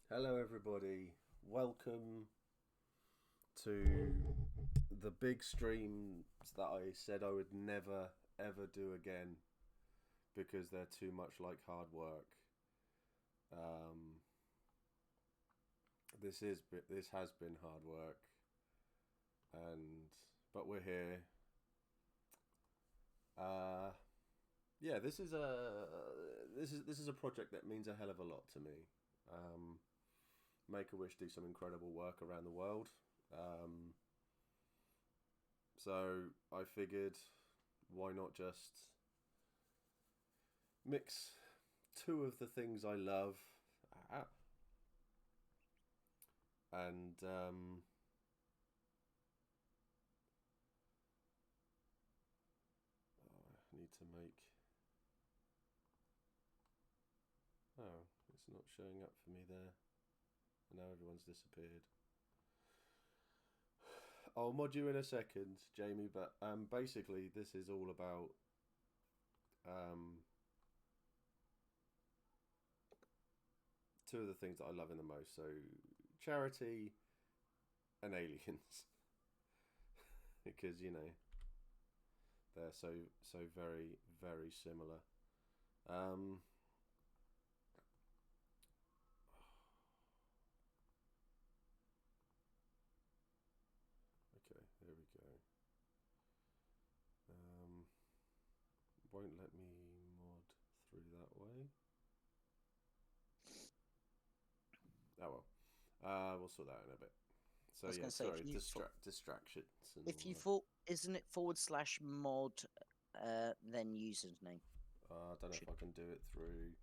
Hello, everybody. Welcome to the big streams that I said I would never ever do again because they're too much like hard work. Um, this has been hard work, and but we're here. Uh, yeah, this is a project that means a hell of a lot to me. Um, Make a Wish do some incredible work around the world. Um, So I figured, why not just mix two of the things I love, ah, and I need to make. Oh, it's not showing up for me there. And now everyone's disappeared. I'll mod you in a second, Jamie. But basically, this is all about um, two of the things that I love in the most. So charity and aliens, because they're so very very similar. Um, okay, there we go. Won't let me mod through that way. Oh well, we'll sort that out in a bit. I So was yeah, going to say, sorry, distractions and if all you that. thought, isn't it /mod, then username? I don't know if Should I can do it through.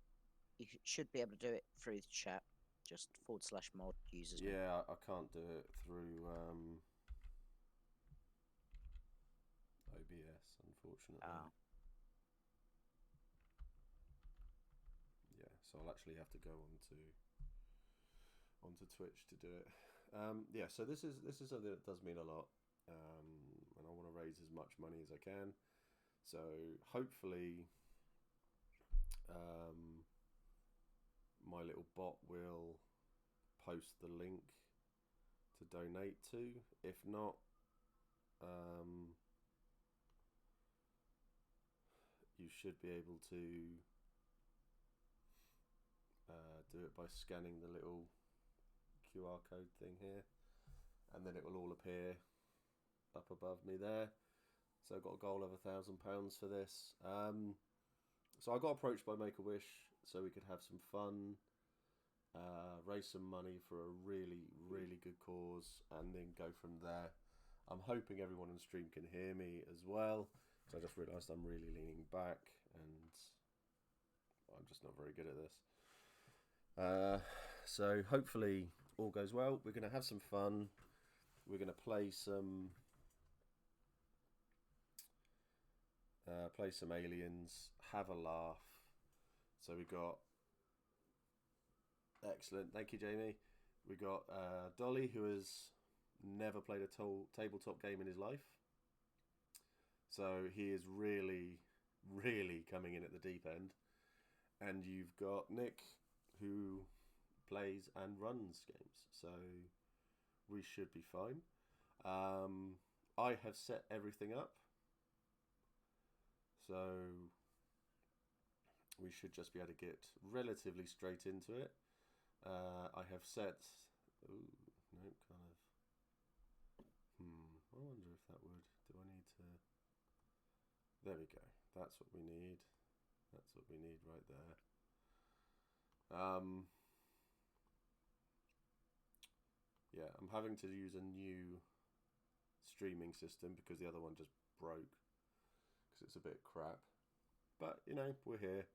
should be able to do it through the chat. Just /mod username. Yeah, I can't do it through OBS, unfortunately. Ah, Yeah, so I'll actually have to go onto Twitch to do it. Yeah, so this is something that does mean a lot, and I want to raise as much money as I can. So hopefully, um, my little bot will post the link to donate to. If not, um, you should be able to do it by scanning the little QR code thing here, and then it will all appear up above me there. So I've got a goal of £1,000 for this. So I got approached by Make a Wish so we could have some fun, raise some money for a really really good cause, and then go from there. I'm hoping everyone on stream can hear me as well, because I just realised I'm really leaning back and I'm just not very good at this. Uh, so hopefully all goes well. We're going to have some fun. We're going to play some aliens, have a laugh. So we got excellent. Thank you, Jamie. We got Dolly, who has never played a tabletop game in his life. So he is really, really coming in at the deep end. And you've got Nick, who plays and runs games. So we should be fine. I have set everything up. So we should just be able to get relatively straight into it. I have set. Ooh, no, kind of. I wonder if that would. Do I need to? There we go. That's what we need. That's what we need right there. Yeah, I'm having to use a new streaming system because the other one just broke because it's a bit crap. But we're here.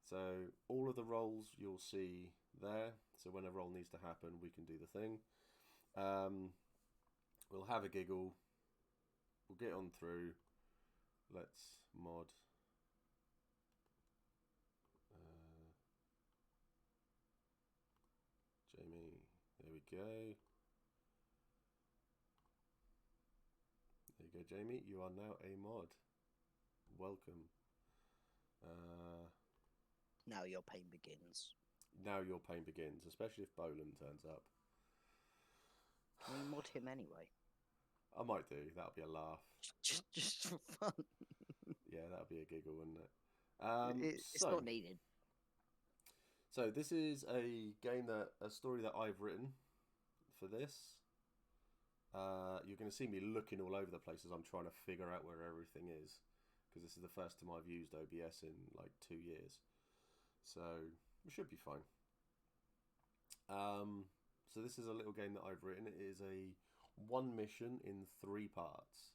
So all of the roles you'll see there. So when a roll needs to happen, we can do the thing. We'll have a giggle. We'll get on through. Let's mod. Jamie. There we go. There you go, Jamie. You are now a mod. Welcome. now your pain begins. now your pain begins, especially if Bolan turns up. Can we mod him anyway? I might do. That'll be a laugh. Just for fun. Yeah, that'll be a giggle, wouldn't it? It's not needed. So this is a story that I've written for this. You're going to see me looking all over the place as I'm trying to figure out where everything is, because this is the first time I've used OBS in like 2 years. So we should be fine. So this is a little game that I've written. It is a 1 mission in 3 parts.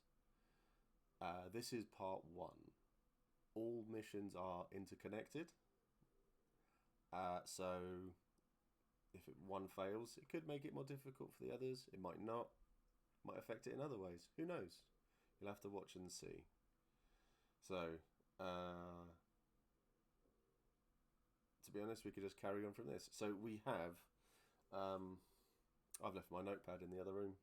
This is part 1. All missions are interconnected. So if one fails, it could make it more difficult for the others. It might not. Might affect it in other ways. Who knows? You'll have to watch and see. So, to be honest, we could just carry on from this. So we have... I've left my notepad in the other room.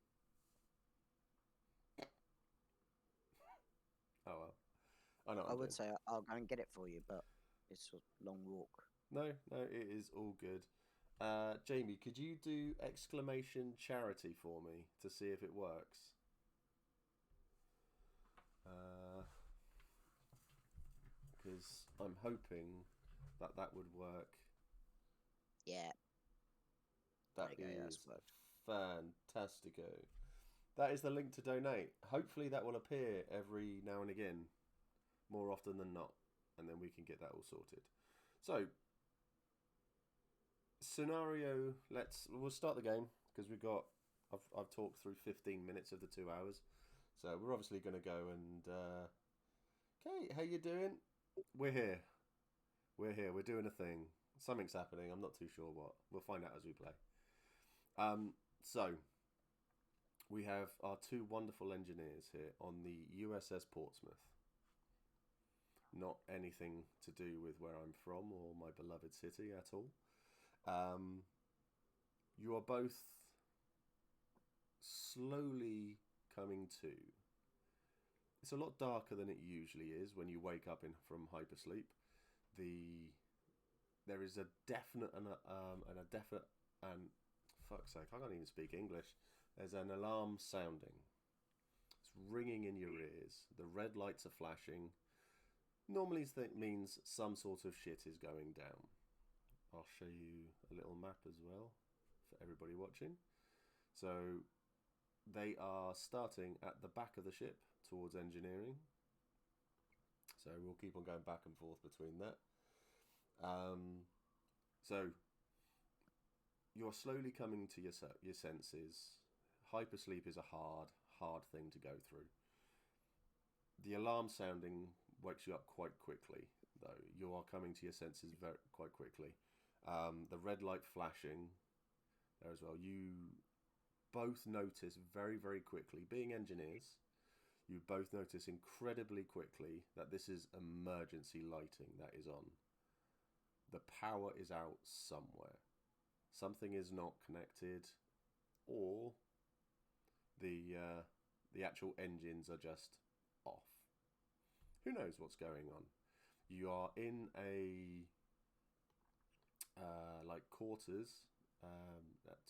Oh well. I know. I would say I'll go and get it for you, but it's a long walk. No, it is all good. Jamie, could you do exclamation charity for me to see if it works? Because I'm hoping that would work. Yeah. That is fantastico. That is the link to donate. Hopefully that will appear every now and again, more often than not, and then we can get that all sorted. So, scenario. We'll start the game because I've talked through 15 minutes of the 2 hours, so we're obviously going to go and. Okay, how you doing? We're here. We're doing a thing. Something's happening. I'm not too sure what. We'll find out as we play. So, we have our 2 wonderful engineers here on the USS Portsmouth. Not anything to do with where I'm from or my beloved city at all. You are both slowly coming to. It's a lot darker than it usually is when you wake up from hypersleep. There is a definite and fuck's sake, I can't even speak English. There's an alarm sounding. It's ringing in your ears. The red lights are flashing. Normally that means some sort of shit is going down. I'll show you a little map as well for everybody watching. So they are starting at the back of the ship towards engineering. So we'll keep on going back and forth between that. So you're slowly coming to your senses. Hypersleep is a hard thing to go through. The alarm sounding wakes you up quite quickly, though. You are coming to your senses quite quickly. The red light flashing there as well. You both notice very, very quickly, being engineers, you both notice incredibly quickly that this is emergency lighting that is on. The power is out somewhere. Something is not connected, or the actual engines are just off. Who knows what's going on? You are in a like quarters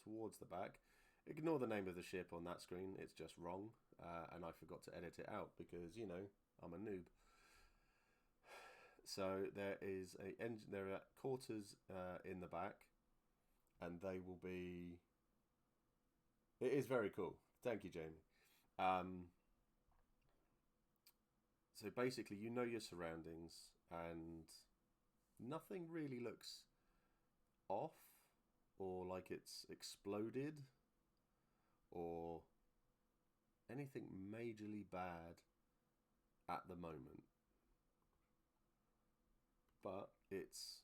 towards the back. Ignore the name of the ship on that screen. It's just wrong, and I forgot to edit it out because, you know, I'm a noob. So there are quarters in the back, and they will be. It is very cool. Thank you, Jamie. So basically, you know your surroundings, and nothing really looks off or like it's exploded or anything majorly bad at the moment. But it's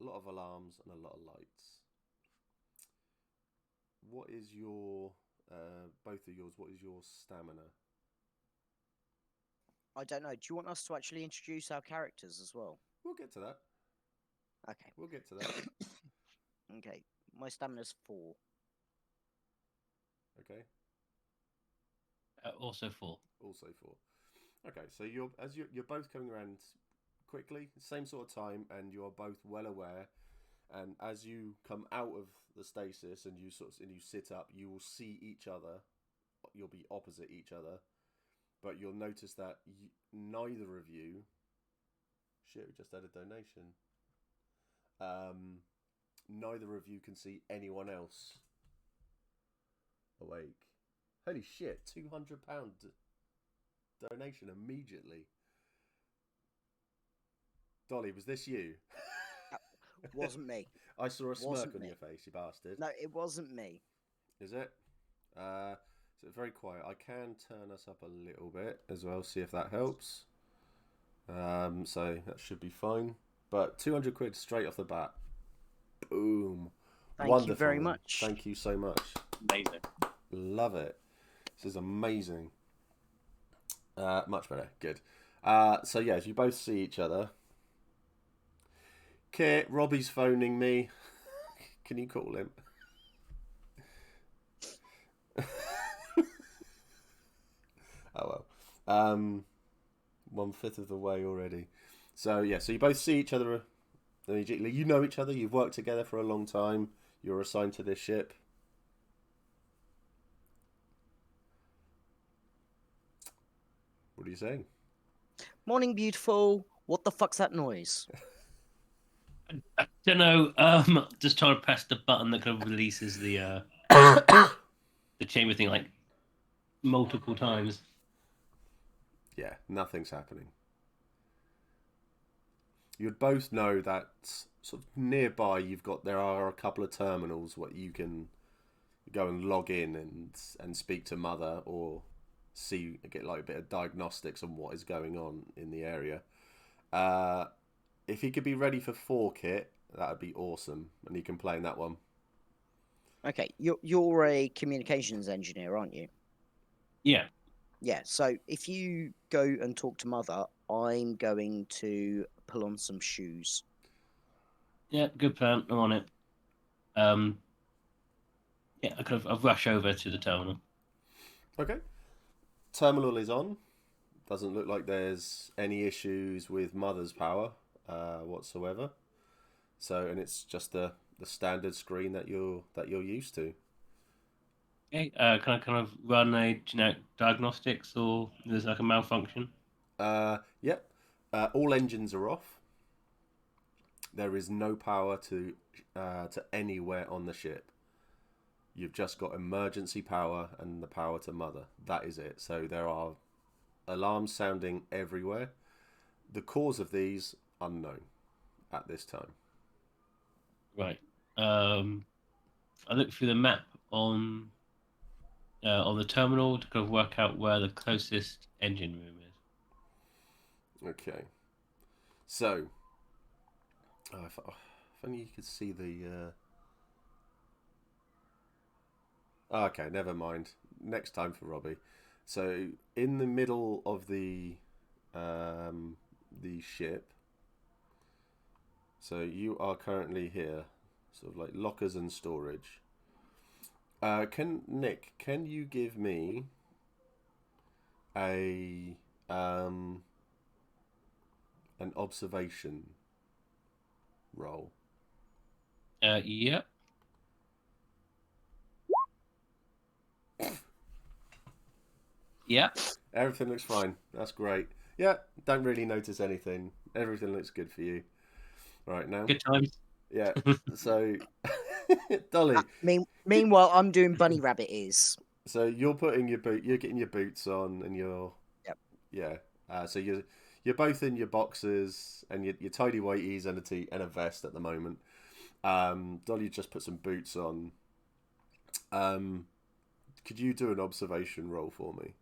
a lot of alarms and a lot of lights. What is your, both of yours, what is your stamina? I don't know. Do you want us to actually introduce our characters as well? We'll get to that. Okay. We'll get to that. Okay. My stamina's 4. Okay. Also 4. Also 4. Okay, so you're both coming around quickly, same sort of time, and you're both well aware. And as you come out of the stasis and you sit up, you will see each other. You'll be opposite each other, but you'll notice that neither of you. Shit, we just had a donation. Neither of you can see anyone else awake. Holy shit! £200 donation immediately. Dolly, was this you? Wasn't me. I saw a smirk Wasn't on me. your face, you bastard. No, it wasn't me. Is it? So very quiet. I can turn us up a little bit as well, see if that helps. So that should be fine. But 200 quid straight off the bat. Boom. Thank Wonderful. you very much. Thank you so much. Amazing. Love it. This is amazing. Much better. Good. So yeah, as you both see each other. Kit, Robbie's phoning me. Can you call him? Oh well. 1/5 of the way already. So yeah, so you both see each other immediately. You know each other. You've worked together for a long time. You're assigned to this ship. What are you saying? Morning, beautiful. What the fuck's that noise? I don't know. Just trying to press the button that kind of releases the the chamber thing like multiple times. Yeah, nothing's happening. You'd both know that sort of nearby there are a couple of terminals where you can go and log in and speak to Mother or get like a bit of diagnostics on what is going on in the area. If he could be ready for 4 Kit, that would be awesome, and he can play in that one. Okay, you're a communications engineer, aren't you? Yeah. Yeah, so if you go and talk to Mother, I'm going to pull on some shoes. Yeah, good plan. I'm on it. Yeah, I'll rush over to the terminal. Okay. Terminal is on. Doesn't look like there's any issues with Mother's power whatsoever. So, and it's just the standard screen that you're used to. Okay, can I kind of run a generic diagnostics or there's like a malfunction? Yep. All engines are off. There is no power to anywhere on the ship. You've just got emergency power and the power to Mother. That is it. So there are alarms sounding everywhere. The cause of these, unknown at this time. Right. I looked through the map on the terminal to kind of work out where the closest engine room is. Okay. So, if only you could see the... Okay, never mind. Next time for Robbie. So, in the middle of the ship, so you are currently here, sort of like lockers and storage. Can you give me an observation roll? Yep. Yeah. Everything looks fine. That's great. Yeah, don't really notice anything. Everything looks good for you right now. Good times. Yeah. So, Dolly. Meanwhile, I'm doing bunny rabbit ears. So you're putting you're getting your boots on, and you're. Yep. Yeah. So you're both in your boxers and your tidy whiteies and a vest at the moment. Dolly just put some boots on. Could you do an observation roll for me?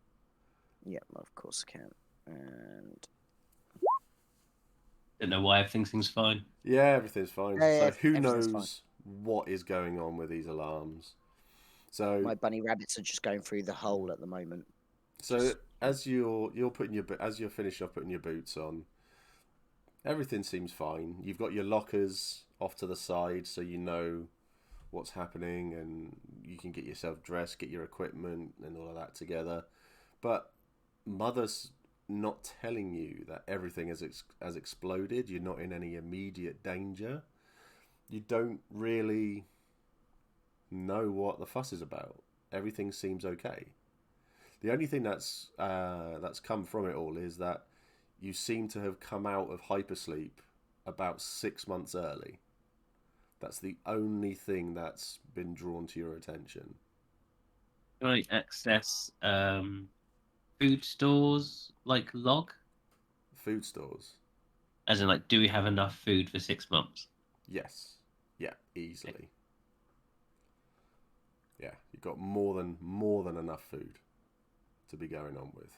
Yeah, of course I can. And Don't know why everything seems fine. Yeah, everything's fine. Yeah, so who everything's knows what is going on with these alarms? So my bunny rabbits are just going through the hole at the moment. So as you're finished off putting your boots on, everything seems fine. You've got your lockers off to the side, so you know what's happening, and you can get yourself dressed, get your equipment, and all of that together. But Mother's not telling you that everything has exploded. You're not in any immediate danger. you don't really know what the fuss is about. Everything seems okay. The only thing that's come from it all is that you seem to have come out of hypersleep about 6 months early. That's the only thing that's been drawn to your attention. Can I access food stores like log? Food stores. As in, like, do we have enough food for 6 months? Yes. Yeah, easily. Yeah, you've got more than enough food to be going on with.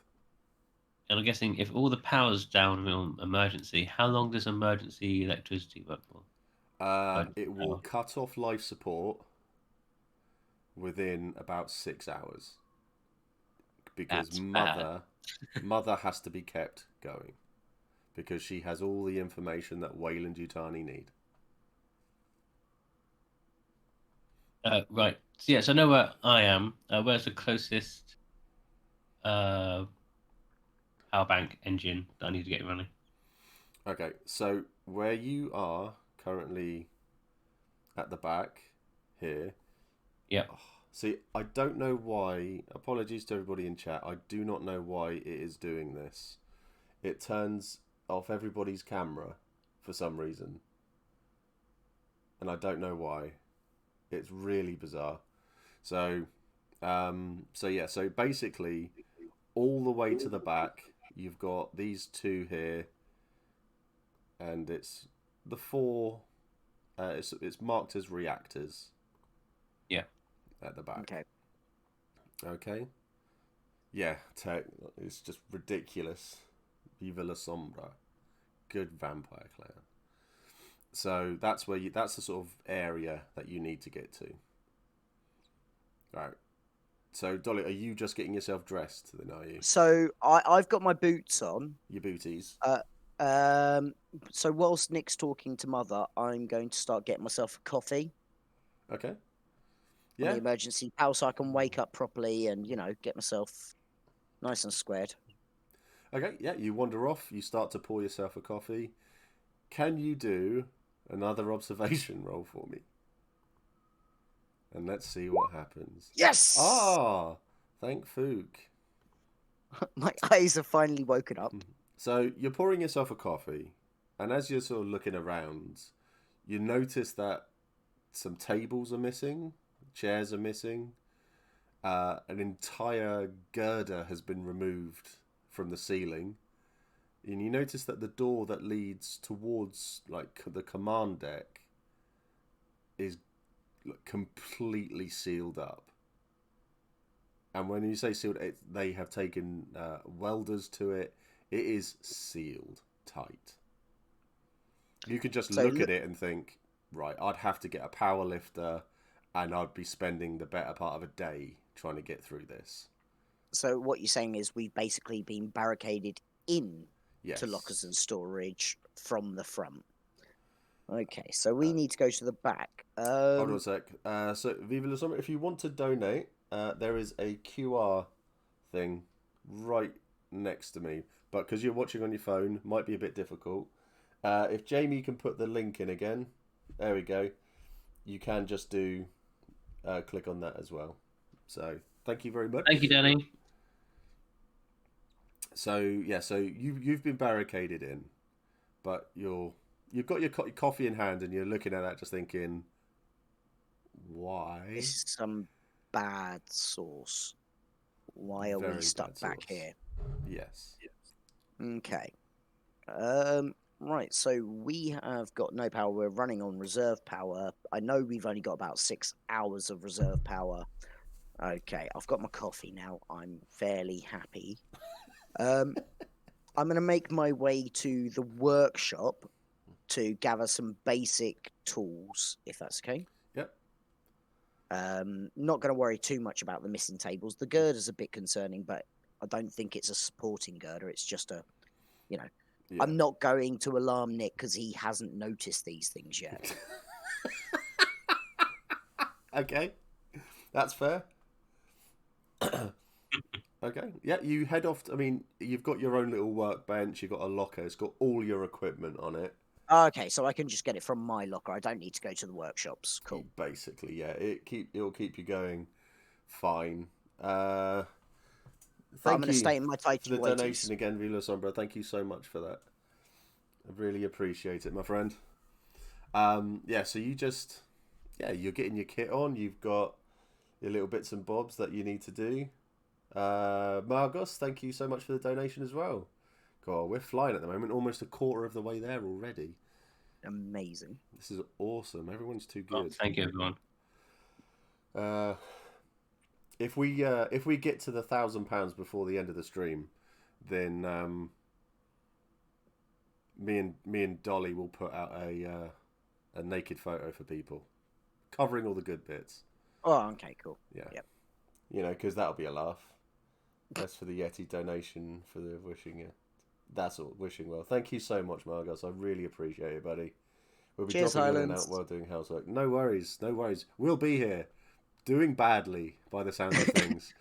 And I'm guessing if all the power's down on emergency, how long does emergency electricity work for? It will cut off life support within about 6 hours because That's bad. mother has to be kept going because she has all the information that Wayland Yutani need. Right. So yes, I know where I am. Where's the closest power bank engine that I need to get running? Okay, so where you are currently at the back here. Yeah. See, I don't know why. Apologies to everybody in chat. I do not know why it is doing this. It turns off everybody's camera for some reason. And I don't know why. It's really bizarre. So so basically all the way to the back, you've got these two here, and it's the four. It's marked as reactors. Yeah. At the back. Okay. Okay. Yeah, it's just ridiculous. Viva la sombra. Good vampire clan. So that's that's the sort of area that you need to get to. Right. So Dolly, are you just getting yourself dressed then, are you? So I've got my boots on. Your booties. So whilst Nick's talking to Mother, I'm going to start getting myself a coffee. Okay. On Yeah. the emergency power, so I can wake up properly and get myself nice and squared. Okay. Yeah. You wander off. You start to pour yourself a coffee. Can you do another observation roll for me? And let's see what happens. Yes. Ah, thank Fook. My eyes have finally woken up. So you're pouring yourself a coffee, and as you're sort of looking around, you notice that some tables are missing, chairs are missing, an entire girder has been removed from the ceiling, and you notice that the door that leads towards like the command deck is completely sealed up. And when you say sealed, they have taken welders to it. It is sealed tight. You could just look at it and think, right, I'd have to get a power lifter and I'd be spending the better part of a day trying to get through this. So what you're saying is we've basically been barricaded in Yes. to lockers and storage from the front. Okay, so we need to go to the back. Hold on a sec. So, Viva la Sombra, if you want to donate, there is a QR thing right next to me. But because you're watching on your phone, might be a bit difficult. If Jamie can put the link in again, there we go. You can just do click on that as well. So, thank you very much. Thank you, Danny. So yeah, so you've been barricaded in, but you've got your coffee in hand and you're looking at that, just thinking, why? This is some bad sauce. Why are we stuck back here? Yes. Okay. Right, so we have got no power. We're running on reserve power. I know we've only got about 6 hours of reserve power. Okay, I've got my coffee now. I'm fairly happy. I'm going to make my way to the workshop to gather some basic tools, if that's okay. Yep. Not going to worry too much about the missing tables. The girder's a bit concerning, but I don't think it's a supporting girder. It's just a, Yeah. I'm not going to alarm Nick because he hasn't noticed these things yet. Okay, that's fair. Okay, yeah, you head off. I mean, you've got your own little workbench. You've got a locker. It's got all your equipment on it. Okay, so I can just get it from my locker. I don't need to go to the workshops. Cool. Basically, yeah. It'll keep you going fine. But I'm Thank going to you stay in my tighty for the whities. donation again, Vila Sombra. Thank you so much for that. I really appreciate it, my friend. Yeah, so you're getting your kit on. You've got your little bits and bobs that you need to do. Margos, thank you so much for the donation as well. God, we're flying at the moment, almost a quarter of the way there already. Amazing. This is awesome. Everyone's too Oh, good. thank you, everyone. If we get to the £1,000 before the end of the stream, then me and Dolly will put out a naked photo for people, covering all the good bits. Oh, okay, cool. Yeah. Yep. You know, because that'll be a laugh. That's for the Yeti donation for the wishing you. That's all. Wishing well. Thank you so much, Margos. I really appreciate it, buddy. We'll be Cheers, dropping in and Highlands. out while doing housework. No worries. No worries. We'll be here. Doing badly by the sound of things.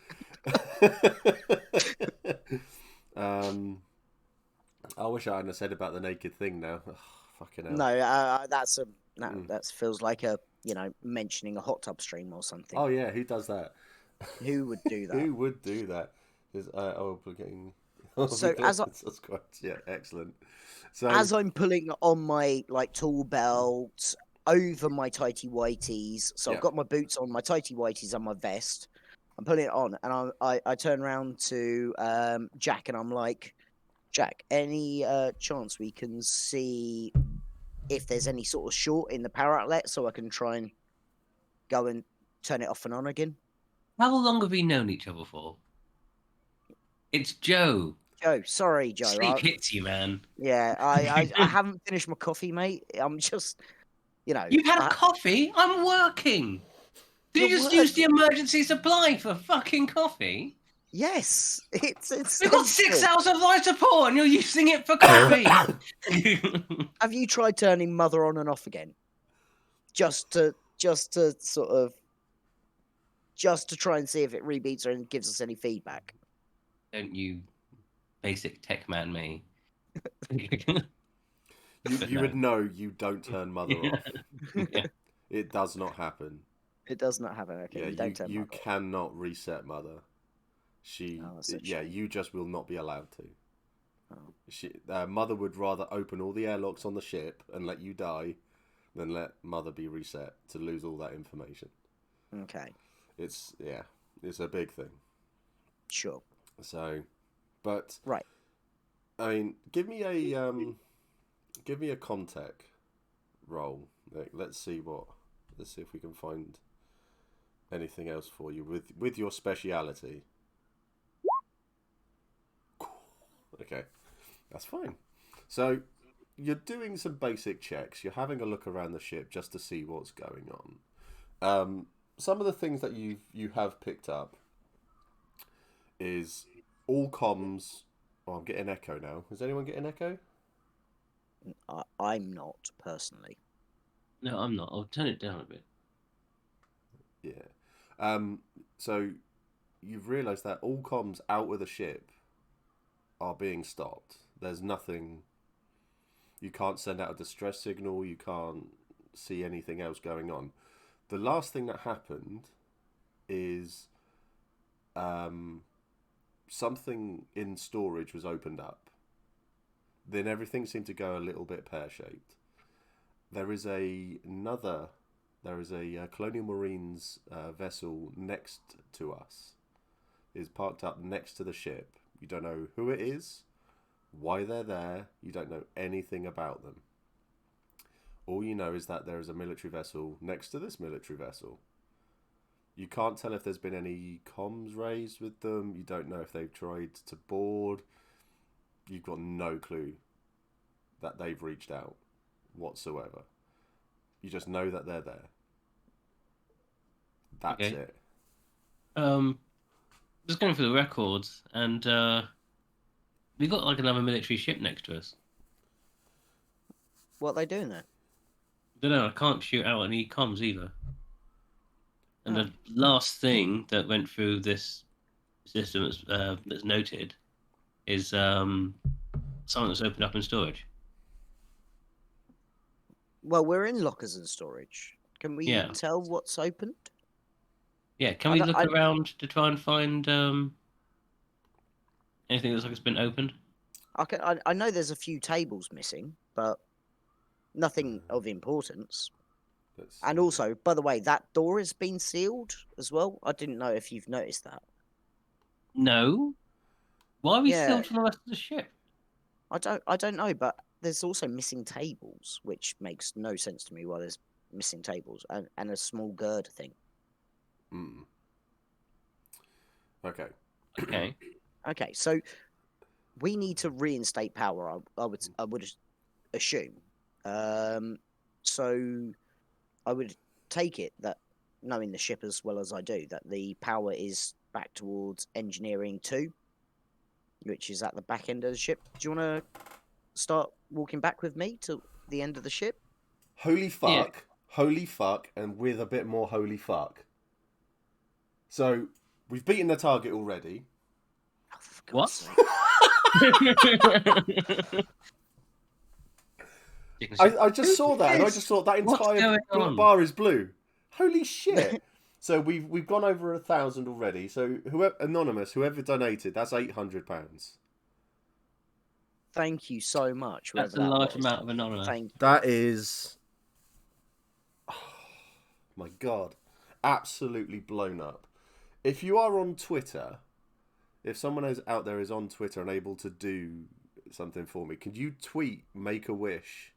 I wish I hadn't said about the naked thing now. Ugh, fucking hell. No, that feels like mentioning a hot tub stream or something. Oh yeah, who does that? Who would do that? Who would do that? Getting. So as yeah, excellent. So as I'm pulling on my tool belt over my tighty whities, so Yeah. I've got my boots on, my tighty whities, and my vest. I'm putting it on, and I turn around to Jack, and I'm like, Jack, any chance we can see if there's any sort of short in the power outlet, so I can try and go and turn it off and on again? How long have we known each other for? It's Joe. Joe, sorry, Joe. Sleep hits you, man. Yeah, I haven't finished my coffee, mate. I'm just, You've had a coffee? I'm working. Did you just use the emergency supply for fucking coffee? Yes, it's We've got 6 hours of life support and you're using it for coffee. Have you tried turning Mother on and off again? Just to try and see if it rebeats and gives us any feedback. Don't you basic tech man me. you would know you don't turn Mother off. Yeah. It does not happen. It does not happen. Okay, Yeah, you don't turn you Mother off. cannot reset Mother. You just will not be allowed to. Oh. Mother would rather open all the airlocks on the ship and let you die than let Mother be reset to lose all that information. Okay. It's a big thing. Sure. So, but right. I mean, give me a Comtech roll. Let's see if we can find anything else for you with your speciality. Okay, that's fine. So you're doing some basic checks. You're having a look around the ship just to see what's going on. Some of the things that you have picked up is all comms. Oh, I'm getting echo now. Is anyone getting echo? I'm not personally. No, I'm not. I'll turn it down a bit. Yeah. So you've realised that all comms out of the ship are being stopped. There's nothing. You can't send out a distress signal. You can't see anything else going on. The last thing that happened is something in storage was opened up. Then everything seemed to go a little bit pear-shaped. There is a Colonial Marines vessel next to us. Is parked up next to the ship. You don't know who it is, why they're there. You don't know anything about them. All you know is that there is a military vessel next to this military vessel. You can't tell if there's been any comms raised with them. You don't know if they've tried to board. You've got no clue that they've reached out whatsoever. You just know that they're there. That's it. Just going through the records, and we got like another military ship next to us. What are they doing there? I don't know. I can't shoot out any comms either. And the last thing that went through this system that's noted is something that's opened up in storage. Well, we're in lockers and storage. Can we Yeah. tell what's opened? Yeah, can I we don't- look I- around to try and find anything that looks like it's been opened? I know there's a few tables missing, but nothing of importance. Let's And see. also, by the way, that door has been sealed as well. I didn't know if you've noticed that. No. Why are we Yeah. sealed from the rest of the ship? I don't know, but there's also missing tables, which makes no sense to me why there's missing tables and a small girder thing. Mm. Okay. Okay. Okay, so we need to reinstate power. I would assume. So I would take it that, knowing the ship as well as I do, that the power is back towards engineering 2, which is at the back end of the ship. Do you want to start walking back with me to the end of the ship? Holy fuck. Yeah. Holy fuck, and with a bit more holy fuck. So, we've beaten the target already. Oh, for What? God's sake. I just saw that, and I just thought that What's entire going on? bar is blue. Holy shit! So we've gone over 1,000 already. So whoever donated, that's £800. Thank you so much. That's a whoever that large was. amount of anonymous. Thank you. That is, oh my god, absolutely blown up. If you are on Twitter, if someone out there is on Twitter and able to do something for me, could you tweet Make a Wish,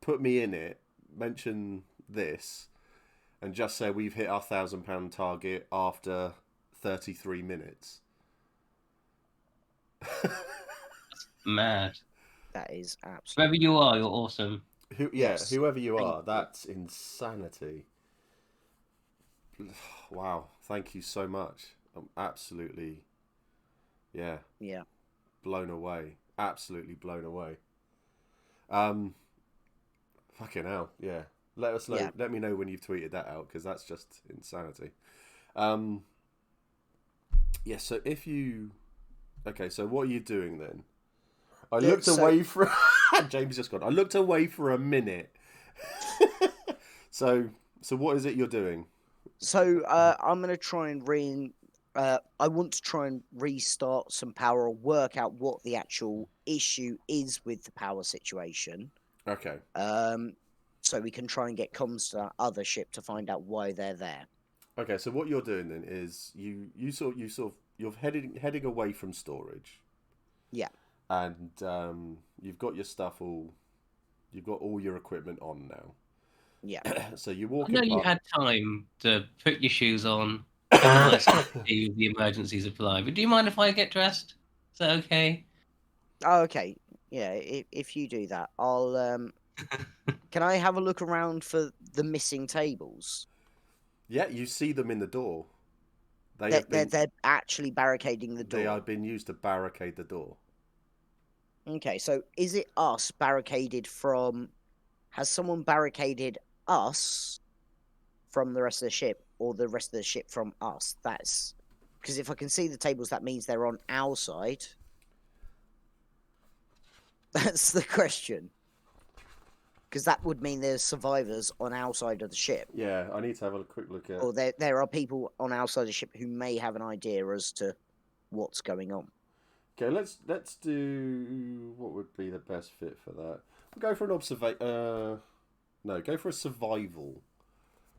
put me in it, mention this, and just say we've hit our £1,000 target after 33 minutes? Mad. That is absolutely. Whoever you are, you're awesome. Yes. Whoever you Thank are, you. that's insanity. Wow, thank you so much. I'm absolutely, yeah, blown away. Absolutely blown away. Fucking hell, yeah. Let us know. Yeah. Let me know when you've tweeted that out, because that's just insanity. Yeah. So if you, okay. So what are you doing then? I looked away for. James just gone. I looked away for a minute. So what is it you're doing? So I'm gonna try and I want to try and restart some power, or work out what the actual issue is with the power situation. Okay. So we can try and get comms to that other ship to find out why they're there. Okay. So what you're doing then is you're heading away from storage. Yeah. And you've got your stuff all. You've got all your equipment on now. Yeah. So you I walk. know you had time to put your shoes on, have a nice cup of tea with the emergency supply, but do you mind if I get dressed? Is that okay? Oh, okay. Yeah. If you do that, I'll. Can I have a look around for the missing tables? Yeah, you see them in the door. They're They're actually barricading the door. They are being used to barricade the door. Okay, so is it us barricaded from? Has someone barricaded us from the rest of the ship, or the rest of the ship from us? That's because if I can see the tables, that means they're on our side. That's the question. Because that would mean there's survivors on our side of the ship. Yeah, I need to have a quick look at. Or there are people on our side of the ship who may have an idea as to what's going on. Okay, let's do what would be the best fit for that. We'll go for an go for a survival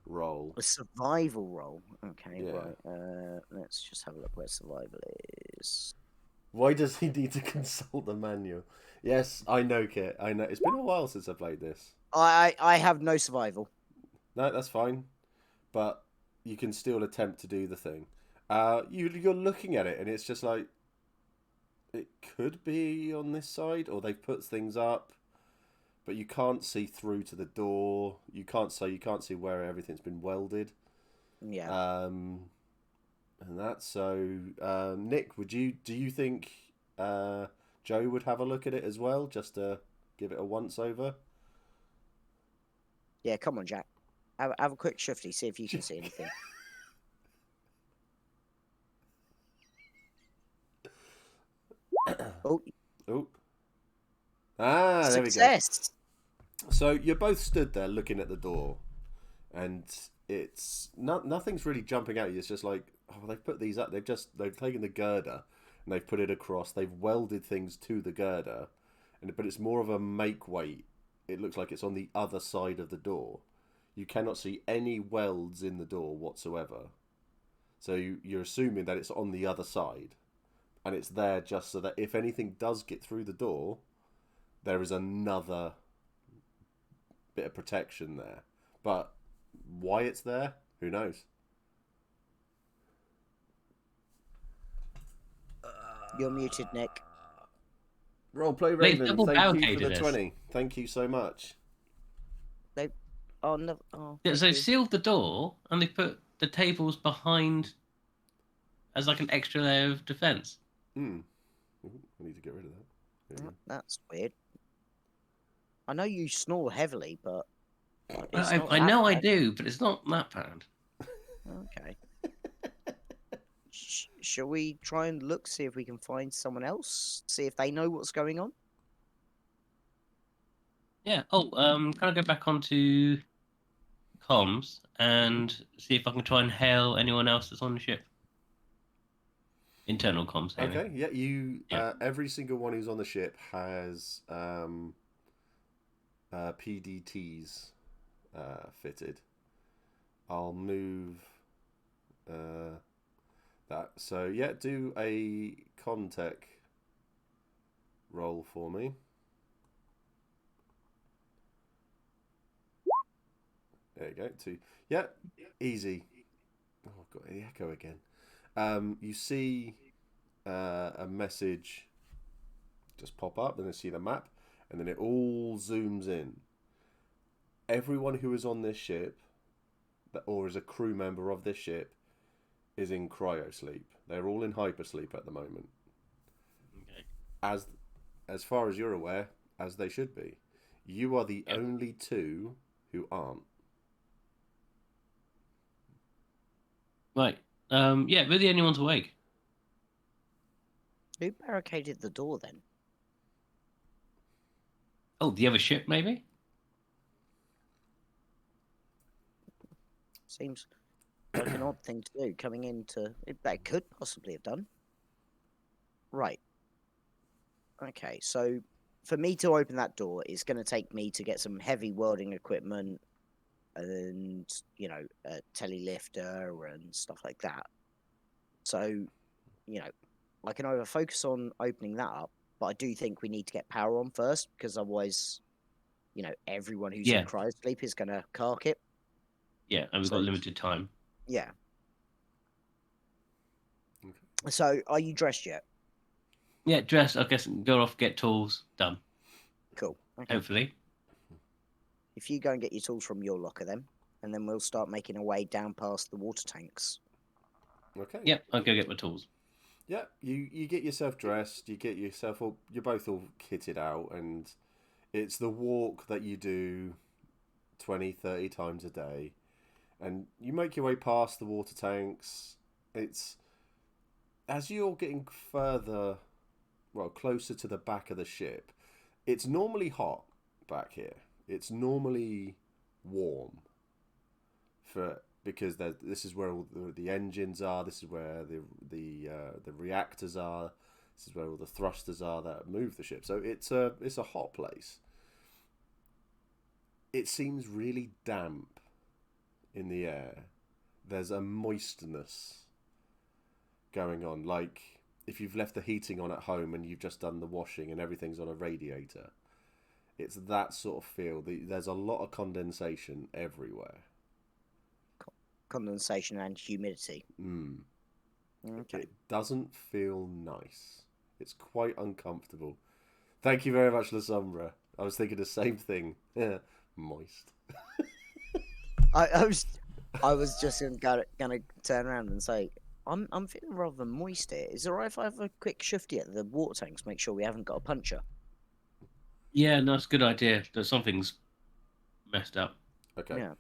roll. A survival roll. Okay, Yeah. right. Let's just have a look where survival is. Why does he need to consult the manual? Yes, I know, Kit. I know. It's been a while since I played this. I have no survival. No, that's fine. But you can still attempt to do the thing. You're looking at it, and it's just like, it could be on this side, or they've put things up, but you can't see through to the door. You can't see where everything's been welded. Yeah. And that's so. Nick, do you think Joe would have a look at it as well, just to give it a once over? Yeah, come on, Jack. Have a quick shifty, see if you can see anything. Oh, Oh. Ah, there we go. success! So you're both stood there looking at the door, and it's nothing's really jumping out at you. It's just like, oh, they've put these up. They've taken the girder and they've put it across. They've welded things to the girder, but it's more of a make weight. It looks like it's on the other side of the door. You cannot see any welds in the door whatsoever. So you're assuming that it's on the other side, and it's there just so that if anything does get through the door, there is another bit of protection there. But why it's there, who knows? You're muted, Nick. Roleplay They've Raven, double thank you for barricaded the us. 20. Thank you so much. Oh no! Oh, Yeah, thank so they've you. sealed the door and they put the tables behind as like an extra layer of defense. I need to get rid of that. There you go. That's weird. I know you snore heavily, but it's I, not I that know I bad. do, but it's not that bad. Okay. Shall we try and look, see if we can find someone else? See if they know what's going on? Yeah. Oh, can I go back onto comms and see if I can try and hail anyone else that's on the ship? Internal comms, hailing. Okay, yeah, Yeah. every single one who's on the ship has PDTs fitted. I'll move that. So yeah, do a Contech roll for me. There you go. Two. Yeah, easy. Oh, I've got the echo again. You see a message just pop up, and then see the map, and then it all zooms in. Everyone who is on this ship, or is a crew member of this ship, is in cryo sleep. They're all in hypersleep at the moment. Okay. As far as you're aware, as they should be. You are the only two who aren't. Right. Yeah, we're the only ones awake. Who barricaded the door then? Oh, the other ship, maybe? Seems like an odd thing to do, coming into it. They could possibly have done. Right. Okay, so for me to open that door, it's going to take me to get some heavy welding equipment and, a telelifter and stuff like that. So, I can either focus on opening that up, but I do think we need to get power on first, because otherwise, everyone who's in Yeah. cryosleep is going to cark it. Yeah, and we've So- got limited time. Yeah. Okay. So, are you dressed yet? Yeah, dress, I guess, go off, get tools, done. Cool. Okay. Hopefully. If you go and get your tools from your locker, then, and then we'll start making our way down past the water tanks. Okay. Yep, I'll go get my tools. Yeah, you get yourself dressed, you get yourself all, you're both all kitted out, and it's the walk that you do 20, 30 times a day, and you make your way past the water tanks. It's as you're getting further, closer to the back of the ship, it's normally hot back here. It's normally warm because this is where all the engines are. This is where the reactors are. This is where all the thrusters are that move the ship. So it's a hot place. It seems really damp in the air. There's a moistness going on, like if you've left the heating on at home and you've just done the washing and everything's on a radiator. It's that sort of feel. There's a lot of condensation everywhere. Condensation and humidity. Okay. It doesn't feel nice. It's quite uncomfortable. Thank you very much, La Sombra. I was thinking the same thing. Moist. I was just gonna turn around and say, I'm feeling rather moist here. Is it alright if I have a quick shifty at the water tanks, make sure we haven't got a puncher? Yeah, no, it's a good idea. That something's messed up. Okay. Yeah.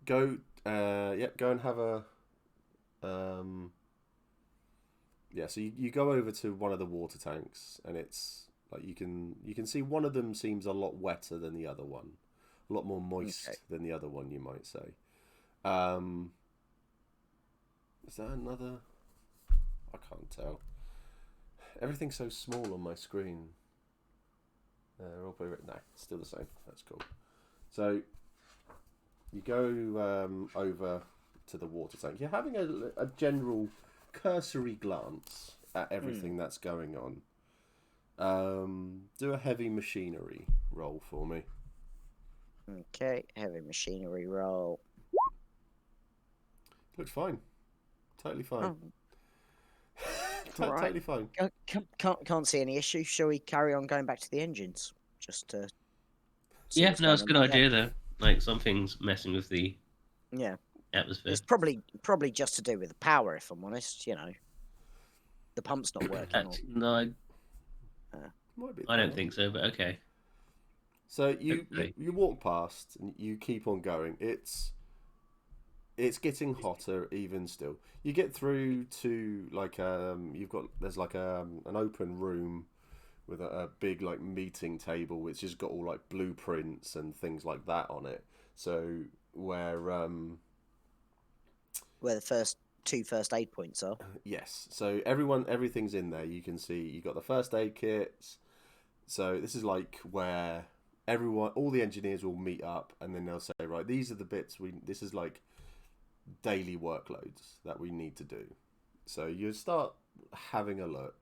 Go. Go and have a. So you go over to one of the water tanks, and it's like you can see one of them seems a lot wetter than the other one. A lot more moist Okay. than the other one, you might say. Is that another? I can't tell. Everything's so small on my screen. No, still the same. That's cool. So you go over to the water tank. You're having a general cursory glance at everything that's going on. Do a heavy machinery roll for me. Okay, heavy machinery roll. Looks fine. Totally fine. Oh, right. Totally fine. Can't see any issue. Shall we carry on going back to the engines? Just to see Yeah, what's no, going it's a on good with them? idea though. Like something's messing with the Yeah. atmosphere. It's probably just to do with the power, if I'm honest. You know, the pump's not working. Or No, Might be I don't there. think so, but okay. So you Hopefully. walk past and you keep on going. It's getting hotter even still. You get through to like there's like an open room with a big like meeting table which has got all like blueprints and things like that on it. So where where the two first aid points are. yes, so everything's in there. You can see you got the first aid kits. So this is like where all the engineers will meet up and then they'll say, right, these are the bits this is like daily workloads that we need to do. So you start having a look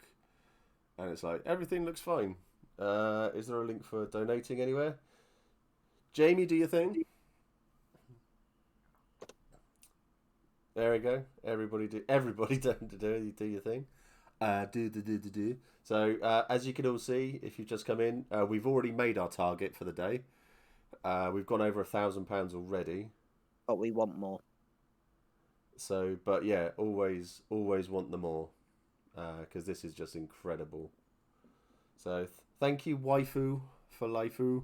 and it's like everything looks fine. Is there a link for donating anywhere? Jamie, do your thing. There we go. Everybody do your thing. Do. So as you can all see, if you've just come in, we've already made our target for the day. We've gone over £1,000 already. But we want more. So, but yeah, always want the more, because this is just incredible. So thank you, waifu, for laifu.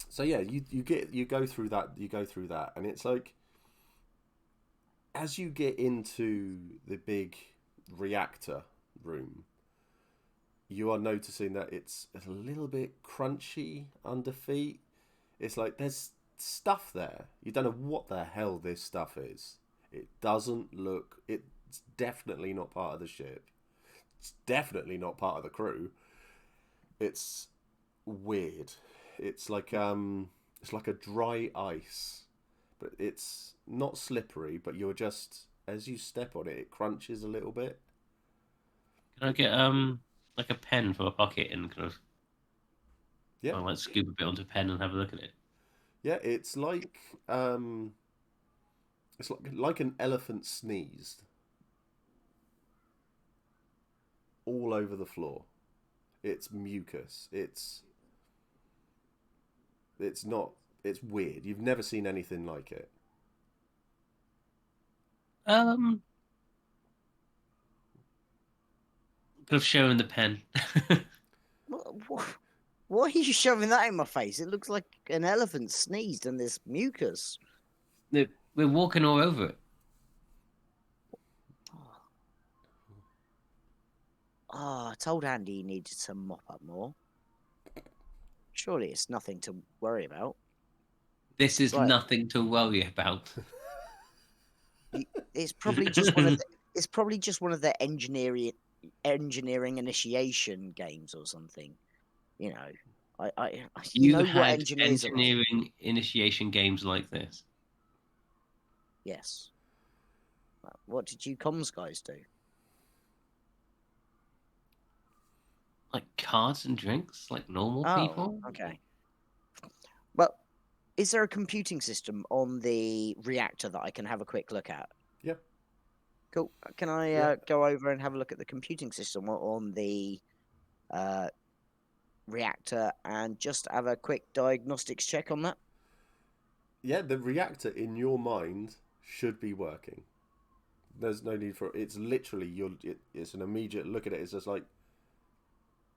So yeah, you go through that, and it's like as you get into the big reactor room, you are noticing that it's a little bit crunchy under feet. It's like there's stuff there. You don't know what the hell this stuff is. It doesn't look. It's definitely not part of the ship. It's definitely not part of the crew. It's weird. It's like a dry ice, but it's not slippery. But you're just as you step on it, it crunches a little bit. Can I get like a pen for a pocket and kind of Yeah, like scoop a bit onto a pen and have a look at it? yeah. It's like an elephant sneezed all over the floor. It's mucus. It's not. It's weird. You've never seen anything like it. Kind of showing the pen. Why are you shoving that in my face? It looks like an elephant sneezed and there's mucus. We're walking all over it. Oh, I told Andy he needed to mop up more. Surely it's nothing to worry about. This is Right. nothing to worry about. It's probably just one of the. It's probably just one of the engineering initiation games or something. You know, you You know what had engineers are like. engineering initiation games like this. Yes. What did you comms guys do? Like cards and drinks, like normal Oh, people. okay. But is there a computing system on the reactor that I can have a quick look at? Yeah. Cool. Can I Yeah. go over and have a look at the computing system on the reactor and just have a quick diagnostics check on that? Yeah, the reactor in your mind should be working. There's no need for it. It's literally it's an immediate look at it. It's just like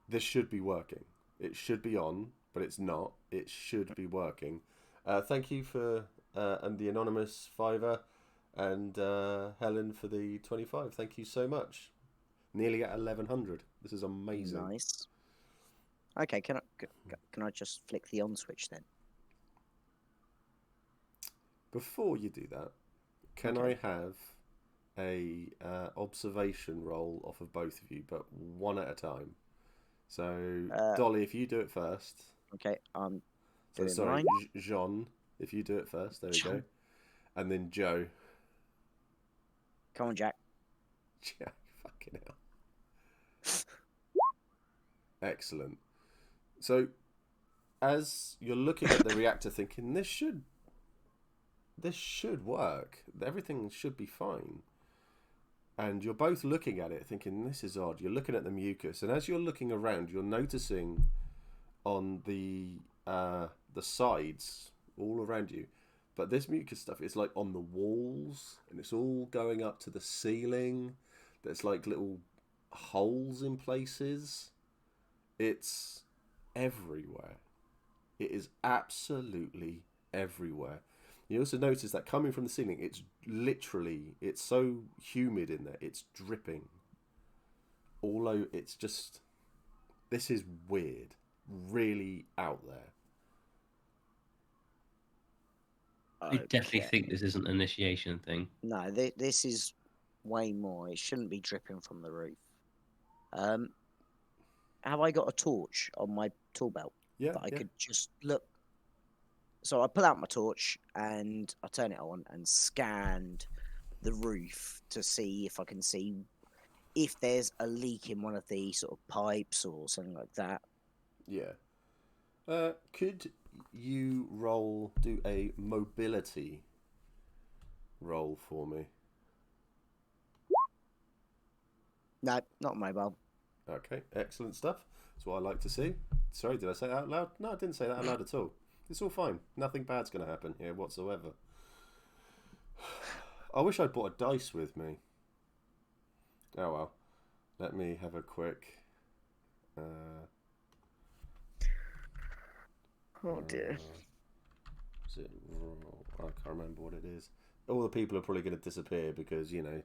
this should be working. It should be on, but it's not. It should be working. Thank you for and the anonymous fiver, and Helen for the 25. Thank you so much. Nearly at 1100. This is amazing. Nice. Okay, can I just flick the on switch then? Before you do that, can Okay. I have a observation roll off of both of you, but one at a time? So, Dolly, if you do it first. Okay, I'm So, doing sorry, mine. Jean, if you do it first. There we go. And then Joe. Come on, Jack. Jack, fucking hell. Excellent. So, as you're looking at the reactor thinking, this should work. Everything should be fine. And you're both looking at it thinking, this is odd. You're looking at the mucus. And as you're looking around, you're noticing on the sides all around you. But this mucus stuff is like on the walls. And it's all going up to the ceiling. There's like little holes in places. It's everywhere. It is absolutely everywhere. You also notice that coming from the ceiling, it's so humid in there, it's dripping. Although it's just, this is weird, really out there. I definitely think this is an initiation thing. No, this is way more. It shouldn't be dripping from the roof. Have I got a torch on my tool belt that I could just look? So I pull out my torch and I turn it on and scanned the roof to see if I can see if there's a leak in one of the sort of pipes or something like that. Yeah. Could you do a mobility roll for me? No, not mobile. Okay, excellent stuff. That's what I like to see. Sorry, did I say that out loud? No, I didn't say that out loud at all. It's all fine. Nothing bad's going to happen here whatsoever. I wish I'd brought a dice with me. Oh well. Let me have a quick... oh dear. Is it... I can't remember what it is. All the people are probably going to disappear because, you know...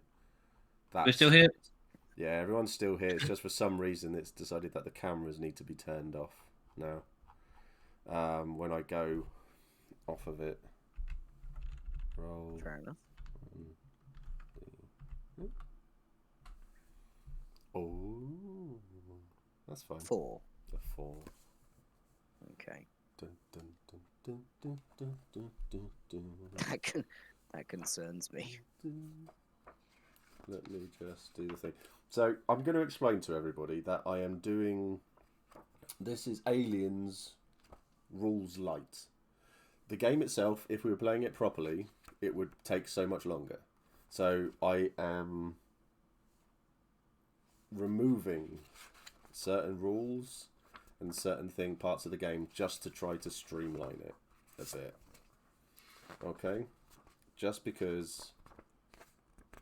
We're still here? Yeah, everyone's still here. It's just for some reason it's decided that the cameras need to be turned off now. When I go off of it. Roll. Fair enough. Oh, that's fine. 4. A 4. Okay. Dun, dun, dun, dun, dun, dun, dun, dun. That concerns me. Let me just do the thing. So I'm going to explain to everybody that I am doing. This is Aliens Rules Light. The game itself, if we were playing it properly, it would take so much longer. So I am removing certain rules and certain parts of the game just to try to streamline it a bit. Okay? Just because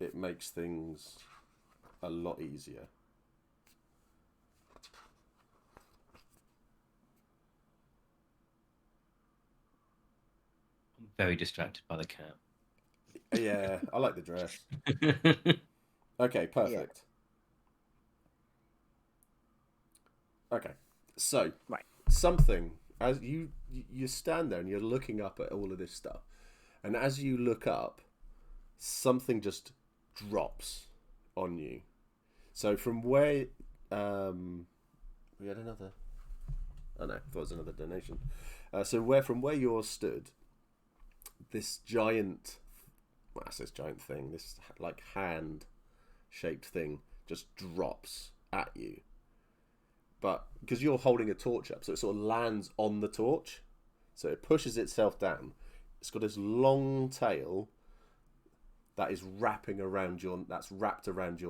it makes things a lot easier. I'm very distracted by the cat. Yeah, I like the dress. Okay, perfect. Yeah. Okay, so right. Something as you stand there and you're looking up at all of this stuff, and as you look up, something just drops on you. So from where we had another. Oh no, I thought it was another donation. So from where you're stood, this giant. Well, I say this giant thing. This like hand-shaped thing just drops at you. But because you're holding a torch up, so it sort of lands on the torch, so it pushes itself down. It's got this long tail that is wrapped around your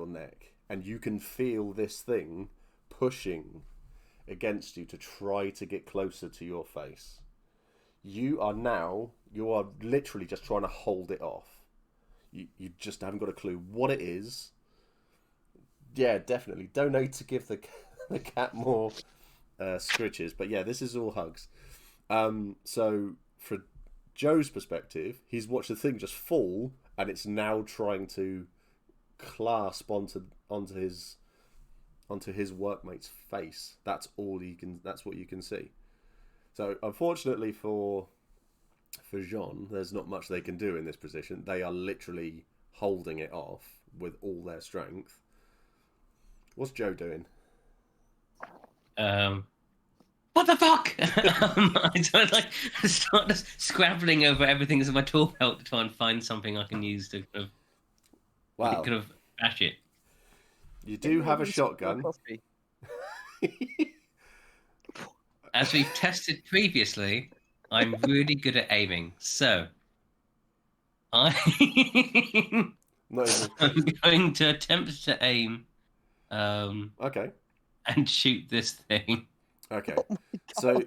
neck, and you can feel this thing pushing against you to try to get closer to your face. You are literally just trying to hold it off. You just haven't got a clue what it is. Yeah, definitely donate to give the cat more scritches, but yeah, this is all hugs. So for Joe's perspective, he's watched the thing just fall, and it's now trying to clasp onto his onto his workmate's face. That's all you can. That's what you can see. So unfortunately for Jean, there's not much they can do in this position. They are literally holding it off with all their strength. What's Joe doing? What the fuck? I don't like start just scrabbling over everything that's in my tool belt to try and find something I can use to Wow. kind of bash it. You do have a shotgun. As we've tested previously, I'm really good at aiming. So I'm going to attempt to aim Okay. and shoot this thing. Okay. So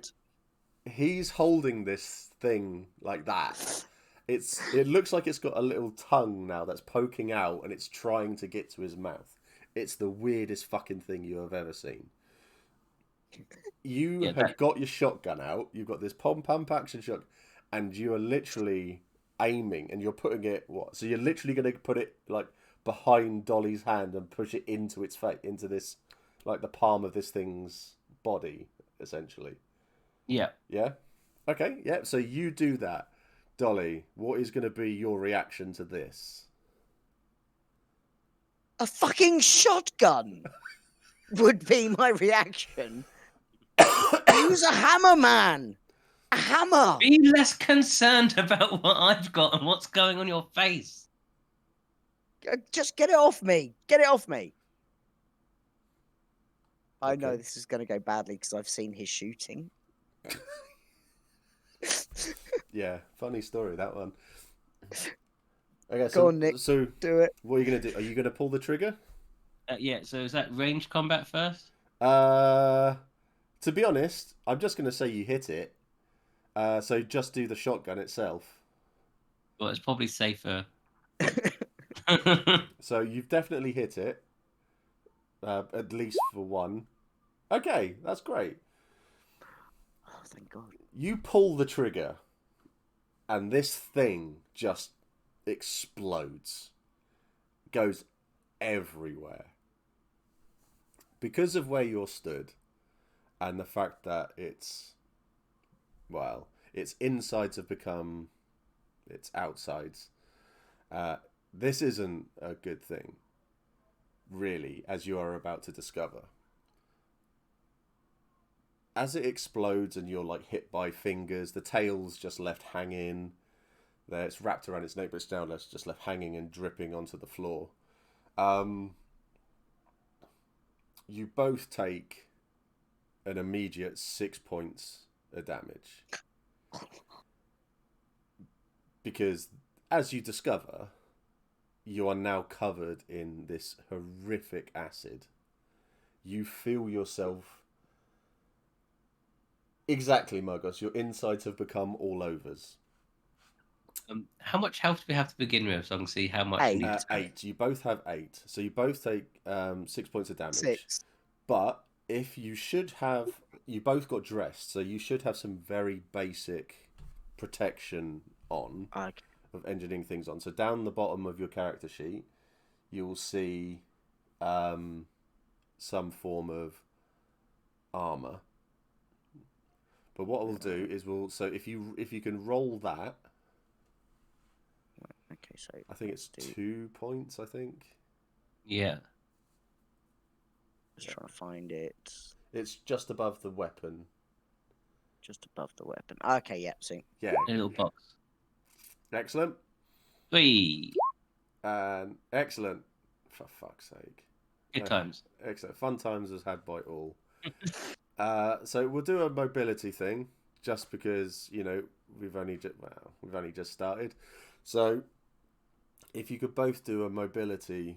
he's holding this thing like that. It looks like it's got a little tongue now that's poking out and it's trying to get to his mouth. It's the weirdest fucking thing you have ever seen. You have got your shotgun out. You've got this pump action shotgun, and you are literally aiming, and you're putting it what? So you're literally going to put it like behind Dolly's hand and push it into its face, into this, like the palm of this thing's body, essentially. Yeah. Yeah. Okay. Yeah. So you do that, Dolly. What is going to be your reaction to this? A fucking shotgun would be my reaction. Use a hammer, man. A hammer. Be less concerned about what I've got and what's going on your face. Just get it off me. Get it off me. I know Okay. this is going to go badly because I've seen his shooting. Yeah, funny story, that one. Okay, Go on, Nick. So Do it. what are you going to do? Are you going to pull the trigger? Yeah, so is that ranged combat first? To be honest, I'm just going to say you hit it. So just do the shotgun itself. Well, it's probably safer. So you've definitely hit it. At least for one. Okay, that's great. Oh, thank God. You pull the trigger, and this thing just explodes. Goes everywhere. Because of where you're stood, and the fact that its insides have become its outsides, this isn't a good thing, really, as you are about to discover. As it explodes and you're like hit by fingers, the tail's just left hanging. There, it's wrapped around its neck, but it's down, it's just left hanging and dripping onto the floor. You both take an immediate 6 points of damage. Because, as you discover, you are now covered in this horrific acid. You feel yourself... Exactly, Mugos. Your insides have become all overs. How much health do we have to begin with so I can see how much... 8. You both have 8. So you both take 6 points of damage. 6. But if you should have... You both got dressed, so you should have some very basic protection on. Okay. Of engineering things on. So down the bottom of your character sheet, you will see some form of armor. But what we'll do is so if you can roll that, Okay, so I think it's 2 points. I think. Yeah. Just trying to find it. It's just above the weapon. Just above the weapon. Okay, yeah, see. Yeah. A little box. Excellent. 3. Excellent. For fuck's sake. Good times. Excellent. Fun times was had by all. So we'll do a mobility thing, just because we've only just started. So if you could both do a mobility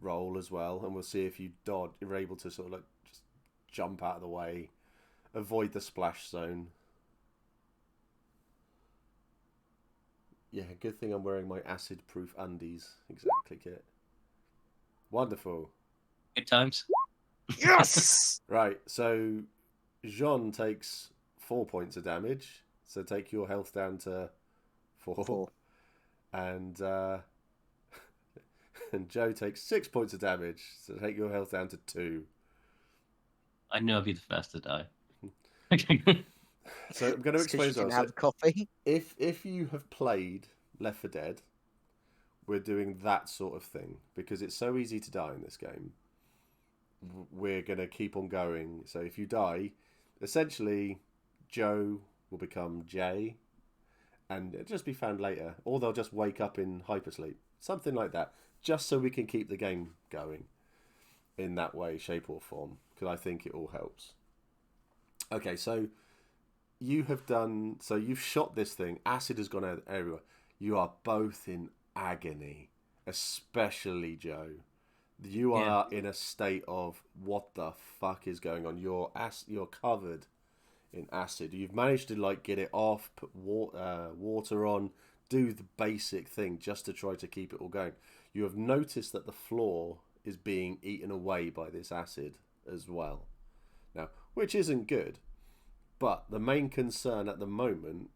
roll as well, and we'll see if you're able to sort of like just jump out of the way, avoid the splash zone. Yeah, good thing I'm wearing my acid-proof undies. Exactly, Kit. Wonderful. Good times. Yes! Right, so Jean takes 4 points of damage. So take your health down to 4. And and Joe takes 6 points of damage. So take your health down to 2. I knew I'd be the first to die. So I'm going to It's 'cause explain you as well. didn't So have coffee. if you have played Left 4 Dead, we're doing that sort of thing because it's so easy to die in this game. We're going to keep on going. So if you die, essentially, Joe will become Jay, and it'll just be found later, or they'll just wake up in hypersleep, something like that, just so we can keep the game going in that way, shape, or form. Because I think it all helps. Okay, so you've shot this thing. Acid has gone out everywhere. You are both in agony, especially Joe. You are in a state of what the fuck is going on. You're covered in acid. You've managed to like get it off, put water on, do the basic thing just to try to keep it all going. You have noticed that the floor is being eaten away by this acid as well. Now, which isn't good, but the main concern at the moment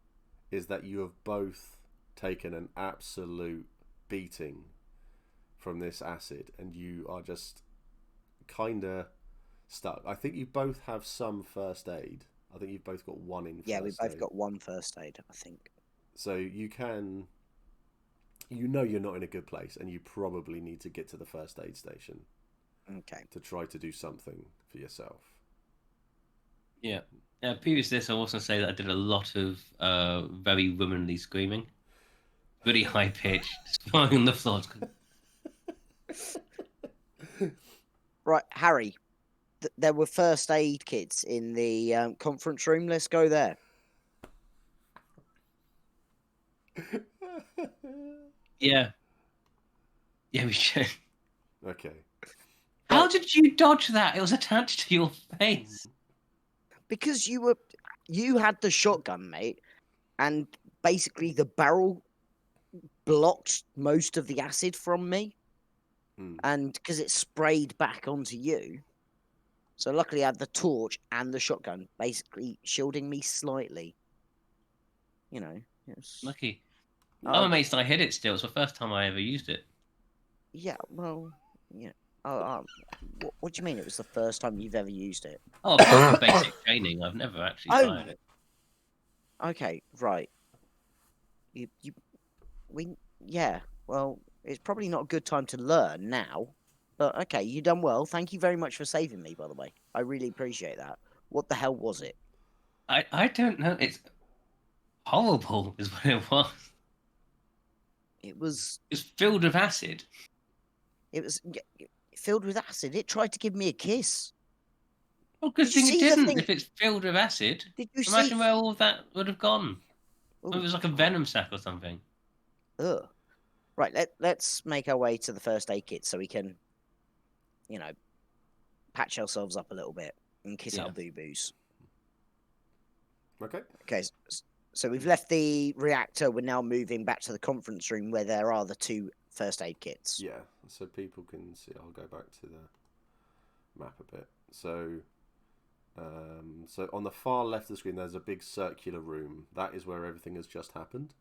is that you have both taken an absolute beating from this acid and you are just kind of stuck. I think you both have some first aid. I think you've both got one in first aid. Yeah, we both got one first aid, I think. So you can... You know you're not in a good place and you probably need to get to the first aid station. Okay. To try to do something for yourself. Yeah. Previous to this, I also say that I did a lot of very womanly screaming. Really high pitched, falling on the floor. Right, Harry, there were first aid kits in the conference room. Let's go there. Yeah. Yeah, we should. Okay. How did you dodge that? It was attached to your face. Because you had the shotgun, mate, and basically the barrel blocked most of the acid from me, and because it sprayed back onto you. So luckily I had the torch and the shotgun, basically shielding me slightly. You know, Lucky. I'm amazed I hit it still. It's the first time I ever used it. Yeah, well, yeah. What do you mean it was the first time you've ever used it? Oh, apart from basic training, I've never actually fired it. Okay, right. Yeah. Well, it's probably not a good time to learn now. But okay, you done well. Thank you very much for saving me, by the way. I really appreciate that. What the hell was it? I don't know. It's horrible, is what it was. It was filled with acid. It was filled with acid. It tried to give me a kiss. Well, good thing it didn't. If it's filled with acid, imagine where all of that would have gone. It was like a venom sac or something. Ugh. Right, let's make our way to the first aid kit so we can, patch ourselves up a little bit and kiss our boo-boos. Okay, so we've left the reactor. We're now moving back to the conference room where there are the two first aid kits. Yeah, so people can see. I'll go back to the map a bit. So on the far left of the screen, there's a big circular room. That is where everything has just happened.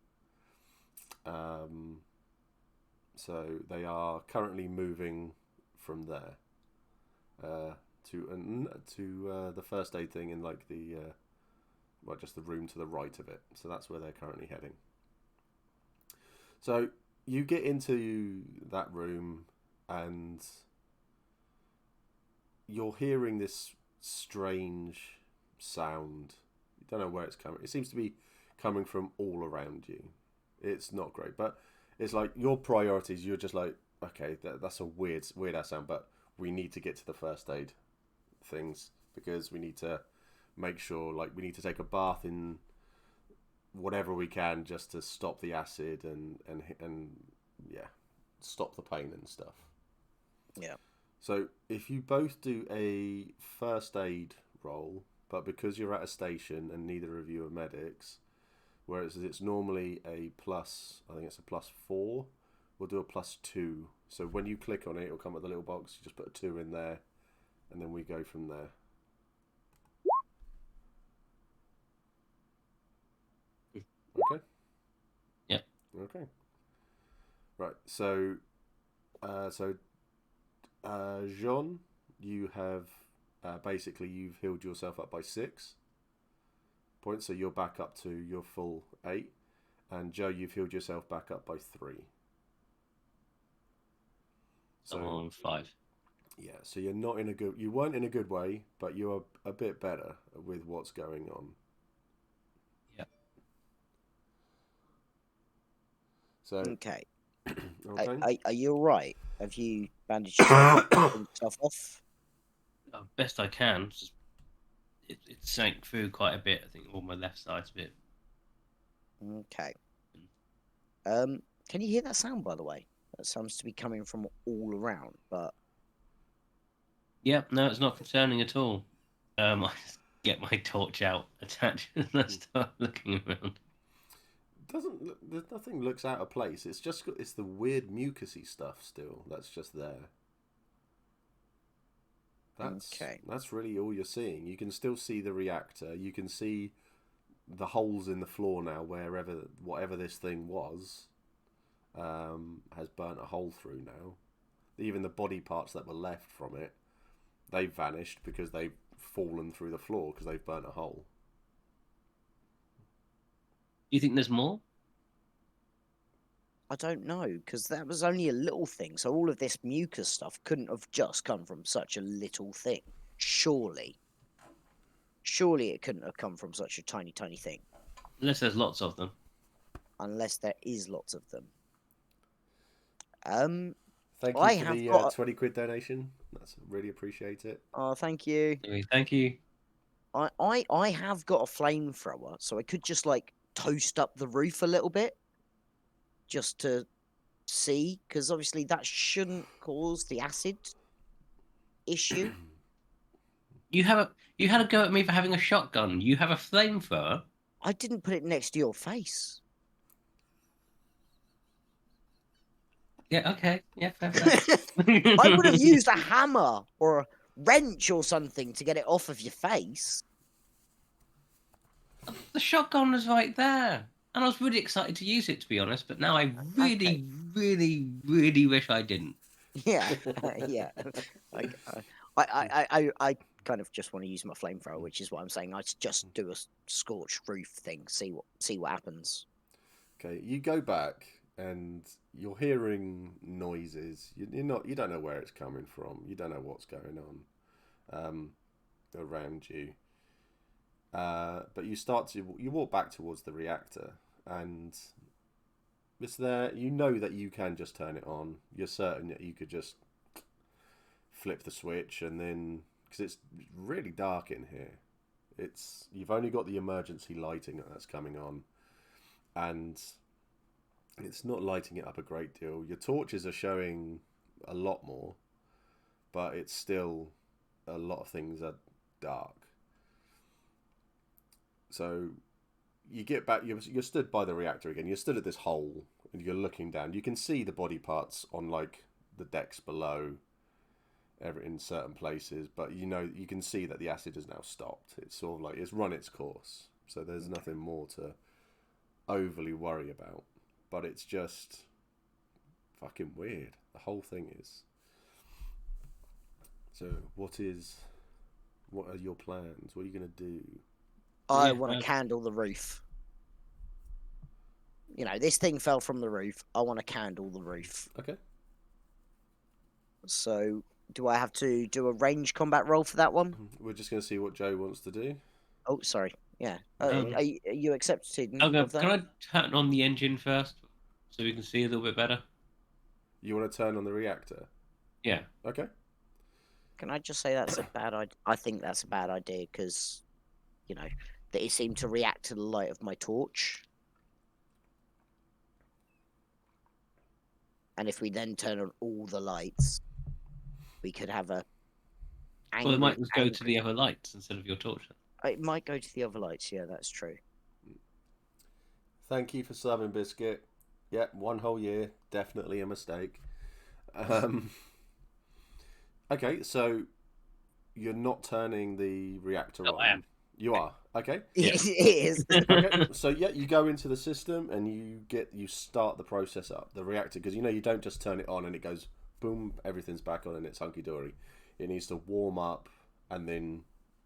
So they are currently moving from there to the first aid thing in like the just the room to the right of it. So that's where they're currently heading. So you get into that room and you're hearing this strange sound. You don't know where it's coming. It seems to be coming from all around you. It's not great, but it's like your priorities. You're just like, okay, that's a weird ass sound, but we need to get to the first aid things because we need to make sure, like, we need to take a bath in whatever we can just to stop the acid and stop the pain and stuff. Yeah. So if you both do a first aid roll, but because you're at a station and neither of you are medics, whereas it's normally a plus, I think it's a +4, we'll do a +2. So when you click on it, it'll come with a little box. You just put a 2 in there, and then we go from there. Okay? Yeah. Okay. Right, so Jean, you have basically you've healed yourself up by 6 points, so you're back up to your full 8. And Joe, you've healed yourself back up by 3. So I'm on 5. Yeah, so you're not in a good. You weren't in a good way, but you're a bit better with what's going on. Yeah. So Okay. okay. Are you all right? Have you bandaged yourself off? Best I can. It sank through quite a bit. I think all my left side's a bit. Okay. Can you hear that sound, by the way? That seems to be coming from all around, but Yep, no, it's not concerning at all. I just get my torch out, attach, and I start looking around. Nothing looks out of place. It's the weird mucusy stuff still that's just there. That's really all you're seeing. You can still see the reactor. You can see the holes in the floor now, whatever this thing was, has burnt a hole through now. Even the body parts that were left from it, they've vanished because they've fallen through the floor because they've burnt a hole. Do you think there's more? I don't know, because that was only a little thing. So all of this mucus stuff couldn't have just come from such a little thing. Surely it couldn't have come from such a tiny, tiny thing. Unless there's lots of them. Unless there is lots of them. Thank you for the 20 quid donation. That's really appreciate it. Oh, thank you. Thank you. I have got a flamethrower, so I could just like toast up the roof a little bit, just to see, because obviously that shouldn't cause the acid issue. You had a go at me for having a shotgun. You have a flamethrower. I didn't put it next to your face. Yeah, okay. Yeah, fair. I would have used a hammer or a wrench or something to get it off of your face. The shotgun was right there. And I was really excited to use it, to be honest. But now I really, really, really wish I didn't. Yeah, yeah. I kind of just want to use my flamethrower, which is what I'm saying. I just do a scorched roof thing, see what happens. Okay, you go back and you're hearing noises. You don't know where it's coming from. You don't know what's going on around you. But you walk back towards the reactor, and it's there. You know that you can just turn it on. You're certain that you could just flip the switch, and then because it's really dark in here, you've only got the emergency lighting that's coming on, and it's not lighting it up a great deal. Your torches are showing a lot more, but it's still a lot of things are dark. So you get back, you're stood by the reactor again. You're stood at this hole and you're looking down. You can see the body parts on like the decks below in certain places, but you can see that the acid has now stopped. It's sort of like it's run its course. So there's nothing more to overly worry about. But it's just fucking weird. The whole thing is. So what are your plans? What are you going to do? I want to candle the roof. This thing fell from the roof. I want to candle the roof. Okay. So, do I have to do a range combat roll for that one? We're just going to see what Joe wants to do. Oh, sorry. Yeah. Are you accepted? Can I turn on the engine first so we can see a little bit better? You want to turn on the reactor? Yeah. Okay. Can I just say that's a bad idea? I think that's a bad idea because, that it seemed to react to the light of my torch. And if we then turn on all the lights, we could have a... Well, it might just go to the other lights instead of your torch. It might go to the other lights, yeah, that's true. Thank you for subbing, Biscuit. Yeah, 1 whole year. Definitely a mistake. Okay, so you're not turning the reactor on. I am. You are? Okay. Yes, it is. Okay, so yeah, you go into the system and you start the process up. The reactor, because you don't just turn it on and it goes boom, everything's back on and it's hunky-dory. It needs to warm up and then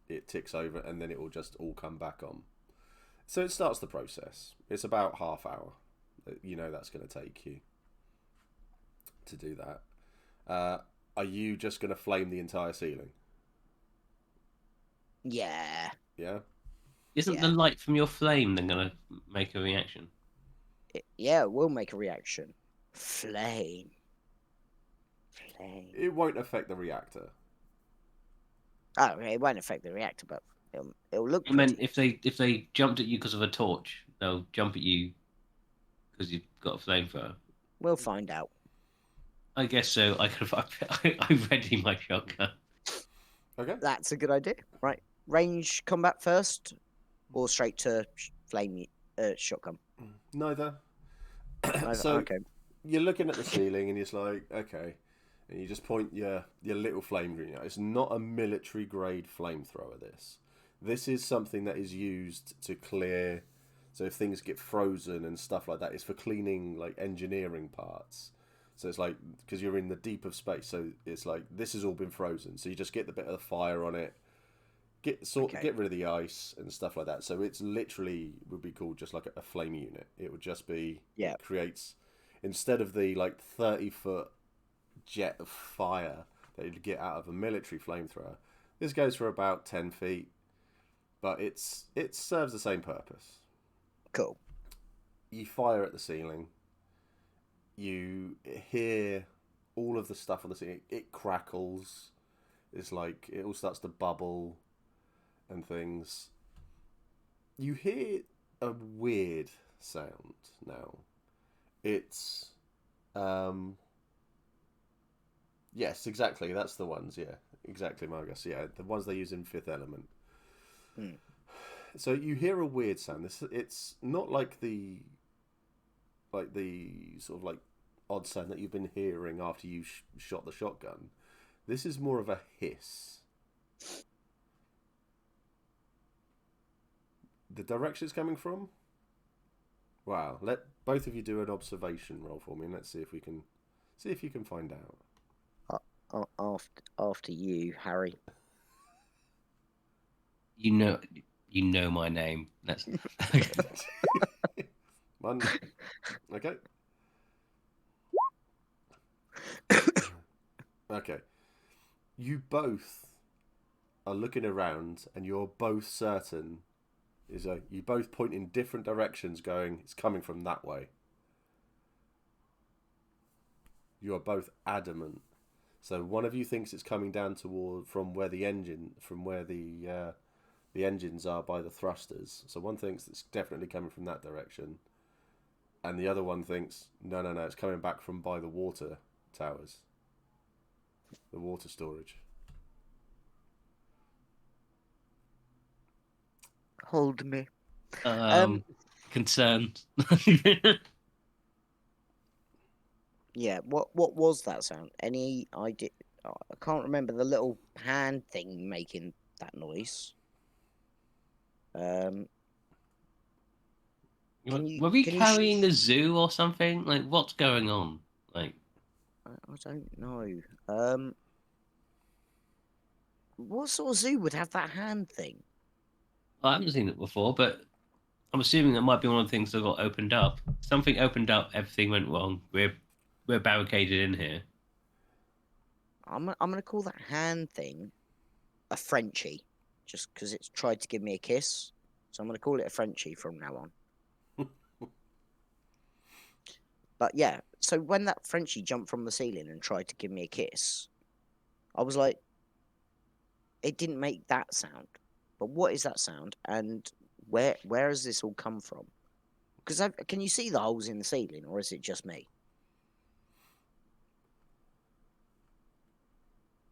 it ticks over, and then it will just all come back on. So it starts the process. It's about half hour. You know that's going to take you to do that. Are you just going to flame the entire ceiling? Yeah. Yeah? Isn't the light from your flame then going to make a reaction? It will make a reaction. Flame. It won't affect the reactor. Oh, it won't affect the reactor, but it'll look I mean, pretty. if they jumped at you because of a torch, they'll jump at you because you've got a flamethrower. We'll find out. I guess so. I ready my shotgun. Okay. That's a good idea. Right. Range combat first, or straight to flame shotgun? Neither. Neither. So Okay. you're looking at the ceiling and it's like, okay. And you just point your little flame grenade. It's not a military grade flamethrower, This is something that is used to clear. So if things get frozen and stuff like that, it's for cleaning like engineering parts. So it's like, because you're in the deep of space, so it's like this has all been frozen. So you just get the bit of the fire on it, get rid of the ice and stuff like that. So it's literally would be called just like a flame unit. It would just be It creates, instead of the like 30-foot jet of fire that you'd get out of a military flamethrower, this goes for about 10 feet, but it serves the same purpose. Cool. You fire at the ceiling. You hear all of the stuff on the ceiling. It crackles. It's like it all starts to bubble and things. You hear a weird sound now. It's yes, exactly. That's the ones. Yeah, exactly, Margus. Yeah, the ones they use in Fifth Element. So you hear a weird sound. It's not like the sort of like odd sound that you've been hearing after you shot the shotgun. This is more of a hiss. The direction it's coming from? Wow. Let both of you do an observation roll for me, and let's see if you can find out. After you, Harry. You know my name. That's One. Okay. Okay. You both are looking around, and you're both certain. You both point in different directions, going, "It's coming from that way." You are both adamant. So one of you thinks it's coming down from where the engines are by the thrusters. So one thinks it's definitely coming from that direction, and the other one thinks no, it's coming back from by the water towers, the water storage. Hold me. Concerned. Yeah. What was that sound? Any idea? I can't remember the little hand thing making that noise. Were we carrying a zoo or something? Like, what's going on? Like, I don't know. What sort of zoo would have that hand thing? I haven't seen it before, but I'm assuming that might be one of the things that got opened up. Something opened up, everything went wrong. We're barricaded in here. I'm gonna call that hand thing a Frenchie, just because it's tried to give me a kiss. So I'm gonna call it a Frenchie from now on. But yeah, so when that Frenchie jumped from the ceiling and tried to give me a kiss, I was like, it didn't make that sound. But what is that sound? And where has this all come from? Because can you see the holes in the ceiling, or is it just me?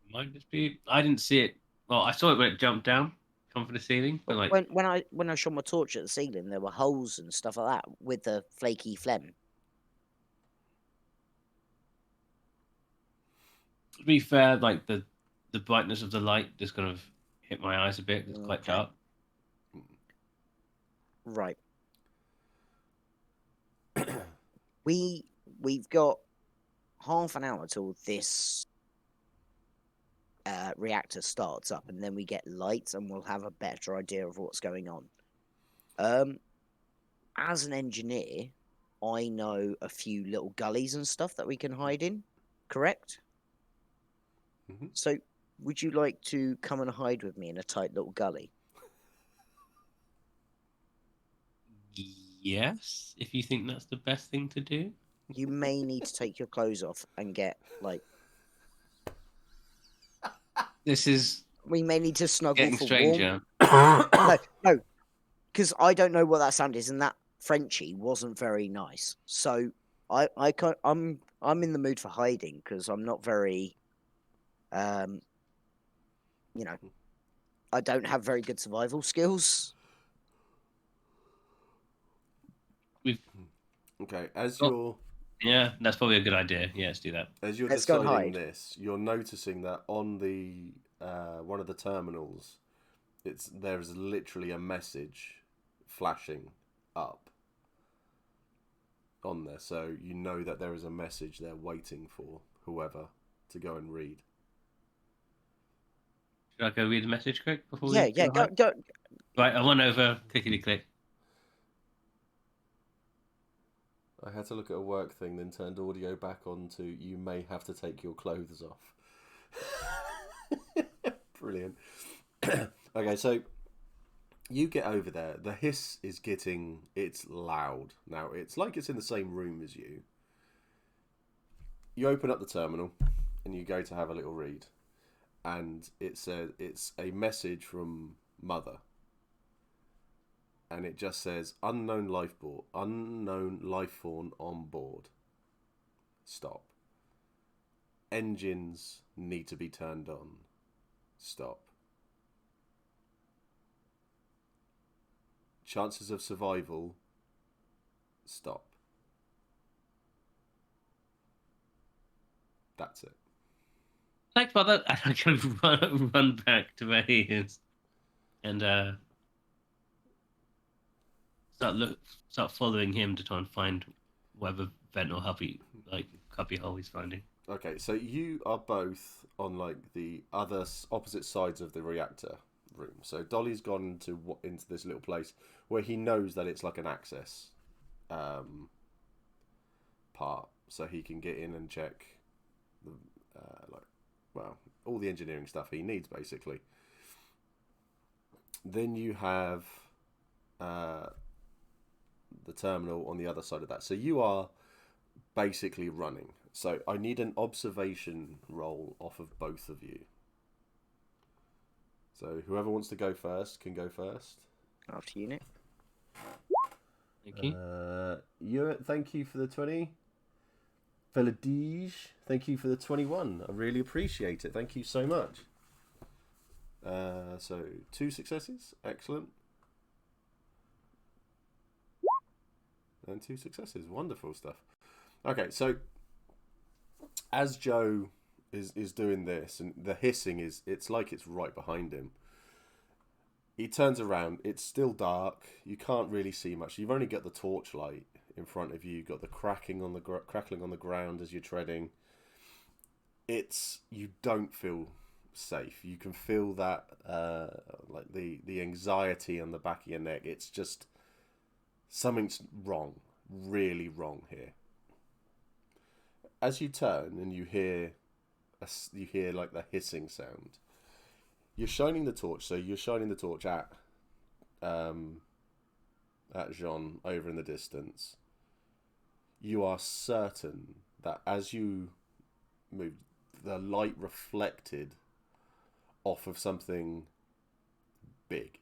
Might just be. I didn't see it. Well, I saw it when it jumped down, come from the ceiling. But like when I shot my torch at the ceiling, there were holes and stuff like that with the flaky phlegm. To be fair, like the brightness of the light just kind of hit my eyes a bit. It's quite dark. Right. We've got half an hour till this reactor starts up, and then we get lights, and we'll have a better idea of what's going on. As an engineer, I know a few little gullies and stuff that we can hide in, correct? Mm-hmm. So, would you like to come and hide with me in a tight little gully? Yes, if you think that's the best thing to do. You may need to take your clothes off and get, like, This is we may need to snuggle getting for stranger. warmth. No, because I don't know what that sound is, and that Frenchie wasn't very nice. So I can't, I'm in the mood for hiding because I'm not very, you know, I don't have very good survival skills. Okay, as Oh. you're Yeah, that's probably a good idea. Yeah, let's do that. as you're Let's go and deciding hide. this, you're noticing that on the one of the terminals, there's literally a message flashing up on there, so you know that there is a message there waiting for whoever to go and read. Should I go read the message quick before Yeah, we yeah, go? go. Right, I went over, clickety click. I had to look at a work thing, then turned audio back on to "you may have to take your clothes off." Brilliant. Okay, so you get over there. The hiss is it's loud. Now, it's like it's in the same room as you. You open up the terminal and you go to have a little read. And it's a message from Mother. And it just says, unknown life form on board. Stop. Engines need to be turned on. Stop. Chances of survival. Stop. That's it. Thanks, Mother. And I can run back to where he is and start following him to try and find whatever vent or cubby hole he's finding. Okay, so you are both on like the opposite sides of the reactor room. So Dolly's gone into this little place where he knows that it's like an access part, so he can get in and check the all the engineering stuff he needs basically. Then you have the terminal on the other side of that. So you are basically running. So I need an observation roll off of both of you. So whoever wants to go first can go first. After you, Nick. Thank you. Ewart, thank you for the 20. Veladige, thank you for the 21. I really appreciate it. Thank you so much. So 2 successes. Excellent. And 2 successes. Wonderful stuff. Okay, so as Joe is doing this, and the hissing it's like it's right behind him. He turns around. It's still dark. You can't really see much. You've only got the torchlight in front of you. You've got the crackling on the ground as you're treading. You don't feel safe. You can feel that like the anxiety on the back of your neck. It's just something's wrong, really wrong here. As you turn and you hear like the hissing sound. You're shining the torch, so you're shining the torch at Jean over in the distance. You are certain that as you move, the light reflected off of something big.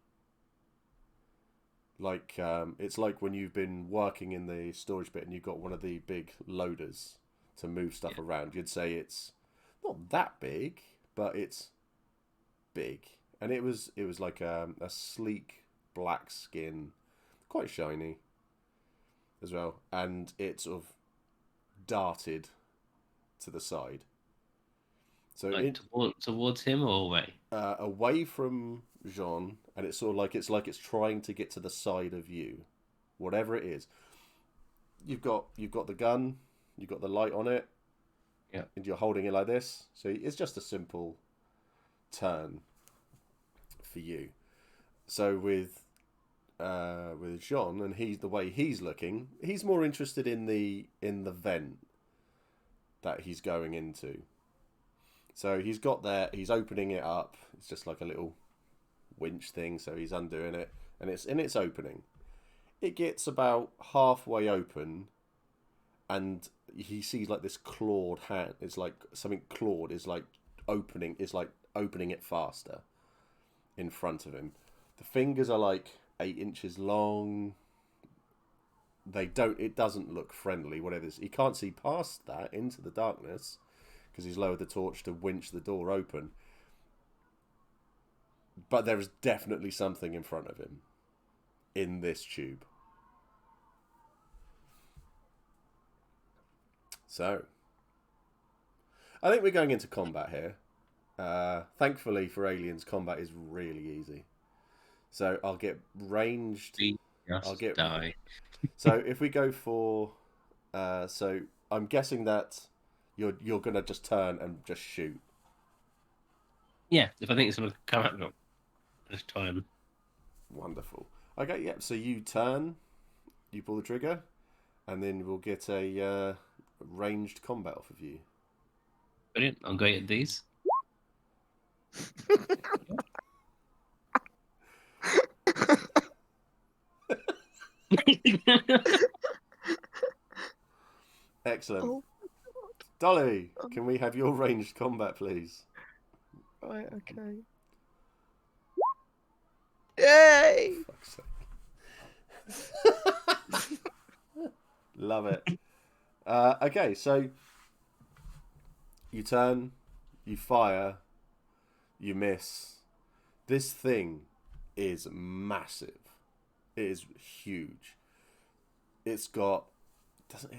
Like it's like when you've been working in the storage bit and you've got one of the big loaders to move stuff around. You'd say it's not that big, but it's big. And it was like a sleek black skin, quite shiny as well, and it sort of darted to the side. So like towards him or away? Away from Jean, and it's sort of like it's trying to get to the side of you, whatever it is. You've got the gun, you've got the light on it, yeah, and you're holding it like this. So it's just a simple turn for you. So with Jean, and the way he's looking, he's more interested in the vent that he's going into. So he's got there, he's opening it up. It's just like a little winch thing, so he's undoing it, and it's opening. It gets about halfway open, and he sees like this clawed hand. It's like something clawed is like opening it faster in front of him. The fingers are like 8 inches long. It doesn't look friendly, whatever it is. He can't see past that into the darkness because he's lowered the torch to winch the door open. But there is definitely something in front of him in this tube. So, I think we're going into combat here. Thankfully for aliens, combat is really easy. So I'll get ranged. I'll get die. So if we go for, so I'm guessing that you're gonna just turn and just shoot. Yeah, if I think it's gonna come at me this time. Wonderful. Okay, yeah. So you turn, you pull the trigger, and then we'll get a ranged combat off of you. Brilliant. I'm great at these. Excellent. Oh. Dolly, can we have your ranged combat, please? Right, okay. Yay! Fuck's sake. Love it. Okay, so you turn, you fire, you miss. This thing is massive. It is huge. It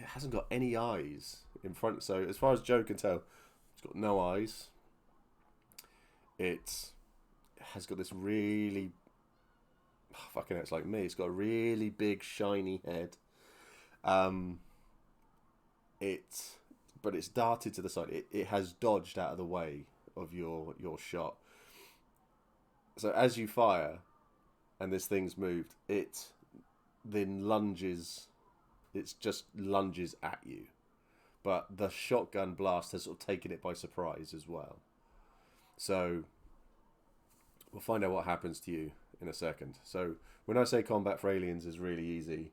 hasn't got any eyes in front. So as far as Joe can tell, it's got no eyes. It has got this really, fucking hell, it's like me. It's got a really big shiny head. But it's darted to the side. It has dodged out of the way of your shot. So as you fire, and this thing's moved, it then lunges. It just lunges at you, but the shotgun blast has sort of taken it by surprise as well. So we'll find out what happens to you in a second. So when I say combat for aliens is really easy,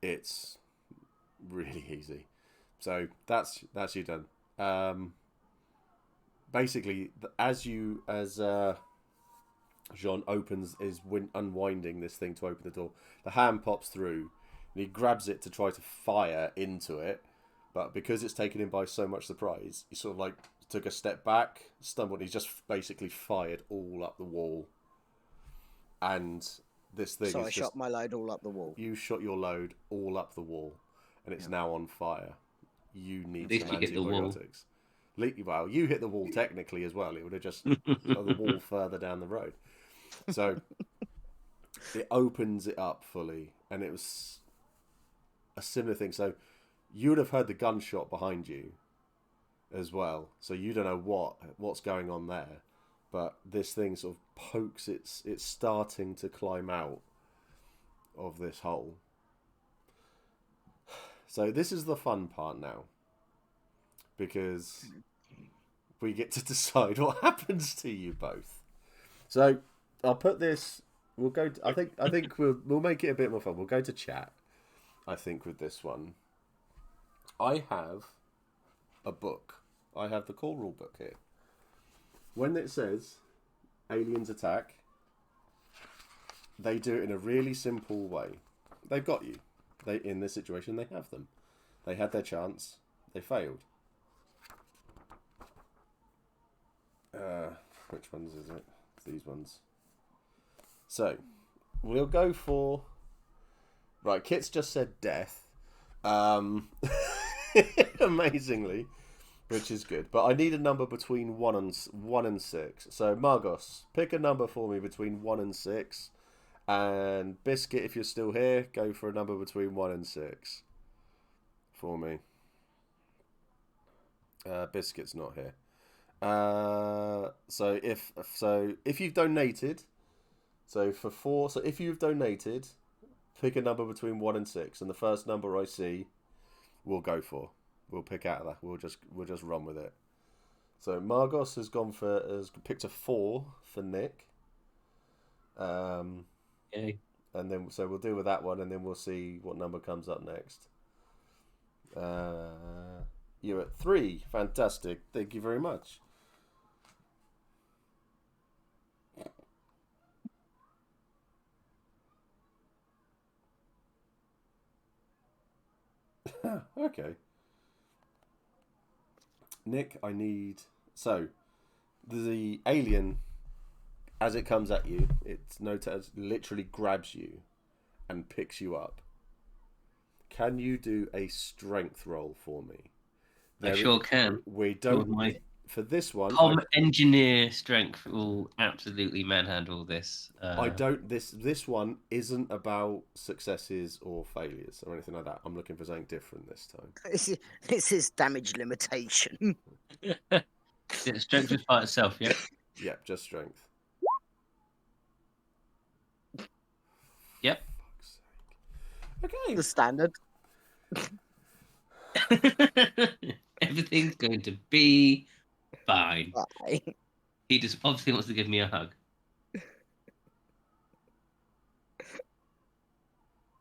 it's really easy. So that's you done. Basically, as Jean unwinding this thing to open the door, the hand pops through, and he grabs it to try to fire into it, but because it's taken him by so much surprise, he sort of like took a step back, stumbled, and he's just basically fired all up the wall. And this thing So I shot my load all up the wall. You shot your load all up the wall, and it's now on fire. You need least some you hit the wall. antibiotics. Well, you hit the wall technically as well. It would have just shot the wall further down the road. So it opens it up fully, and it was a similar thing. So you would have heard the gunshot behind you as well. So you don't know what's going on there, but this thing sort of pokes. It's starting to climb out of this hole. So this is the fun part now, because we get to decide what happens to you both. So I'll put this. We'll go. I think we'll make it a bit more fun. We'll go to chat. I think with this one, I have a book. I have the call rule book here. When it says aliens attack, they do it in a really simple way. They've got you. In this situation, they have them. They had their chance. They failed. Which ones is it? It's these ones. So, we'll go for... Right, Kit's just said death. Amazingly. Which is good. But I need a number between 1 and 6. So, Margos, pick a number for me between 1 and 6. And Biscuit, if you're still here, go for a number between 1 and 6 for me. Biscuit's not here. So if you've donated, so if you've donated, pick a number between 1 and 6, and the first number I see, we'll go for. We'll pick out of that. We'll just run with it. So Margos has picked a 4 for Nick. Okay. And then so we'll deal with that one, and then we'll see what number comes up next. You're at 3. Fantastic. Thank you very much. Okay. Nick, I need... So, the alien, as it comes at you, it literally grabs you and picks you up. Can you do a strength roll for me? I sure can. We don't... My For this one... engineer strength will absolutely manhandle this. I don't... This one isn't about successes or failures or anything like that. I'm looking for something different this time. This is damage limitation. Strength just by itself, yeah? Yeah, just strength. Yep. Okay. The standard. Everything's going to be fine. Bye. He just obviously wants to give me a hug.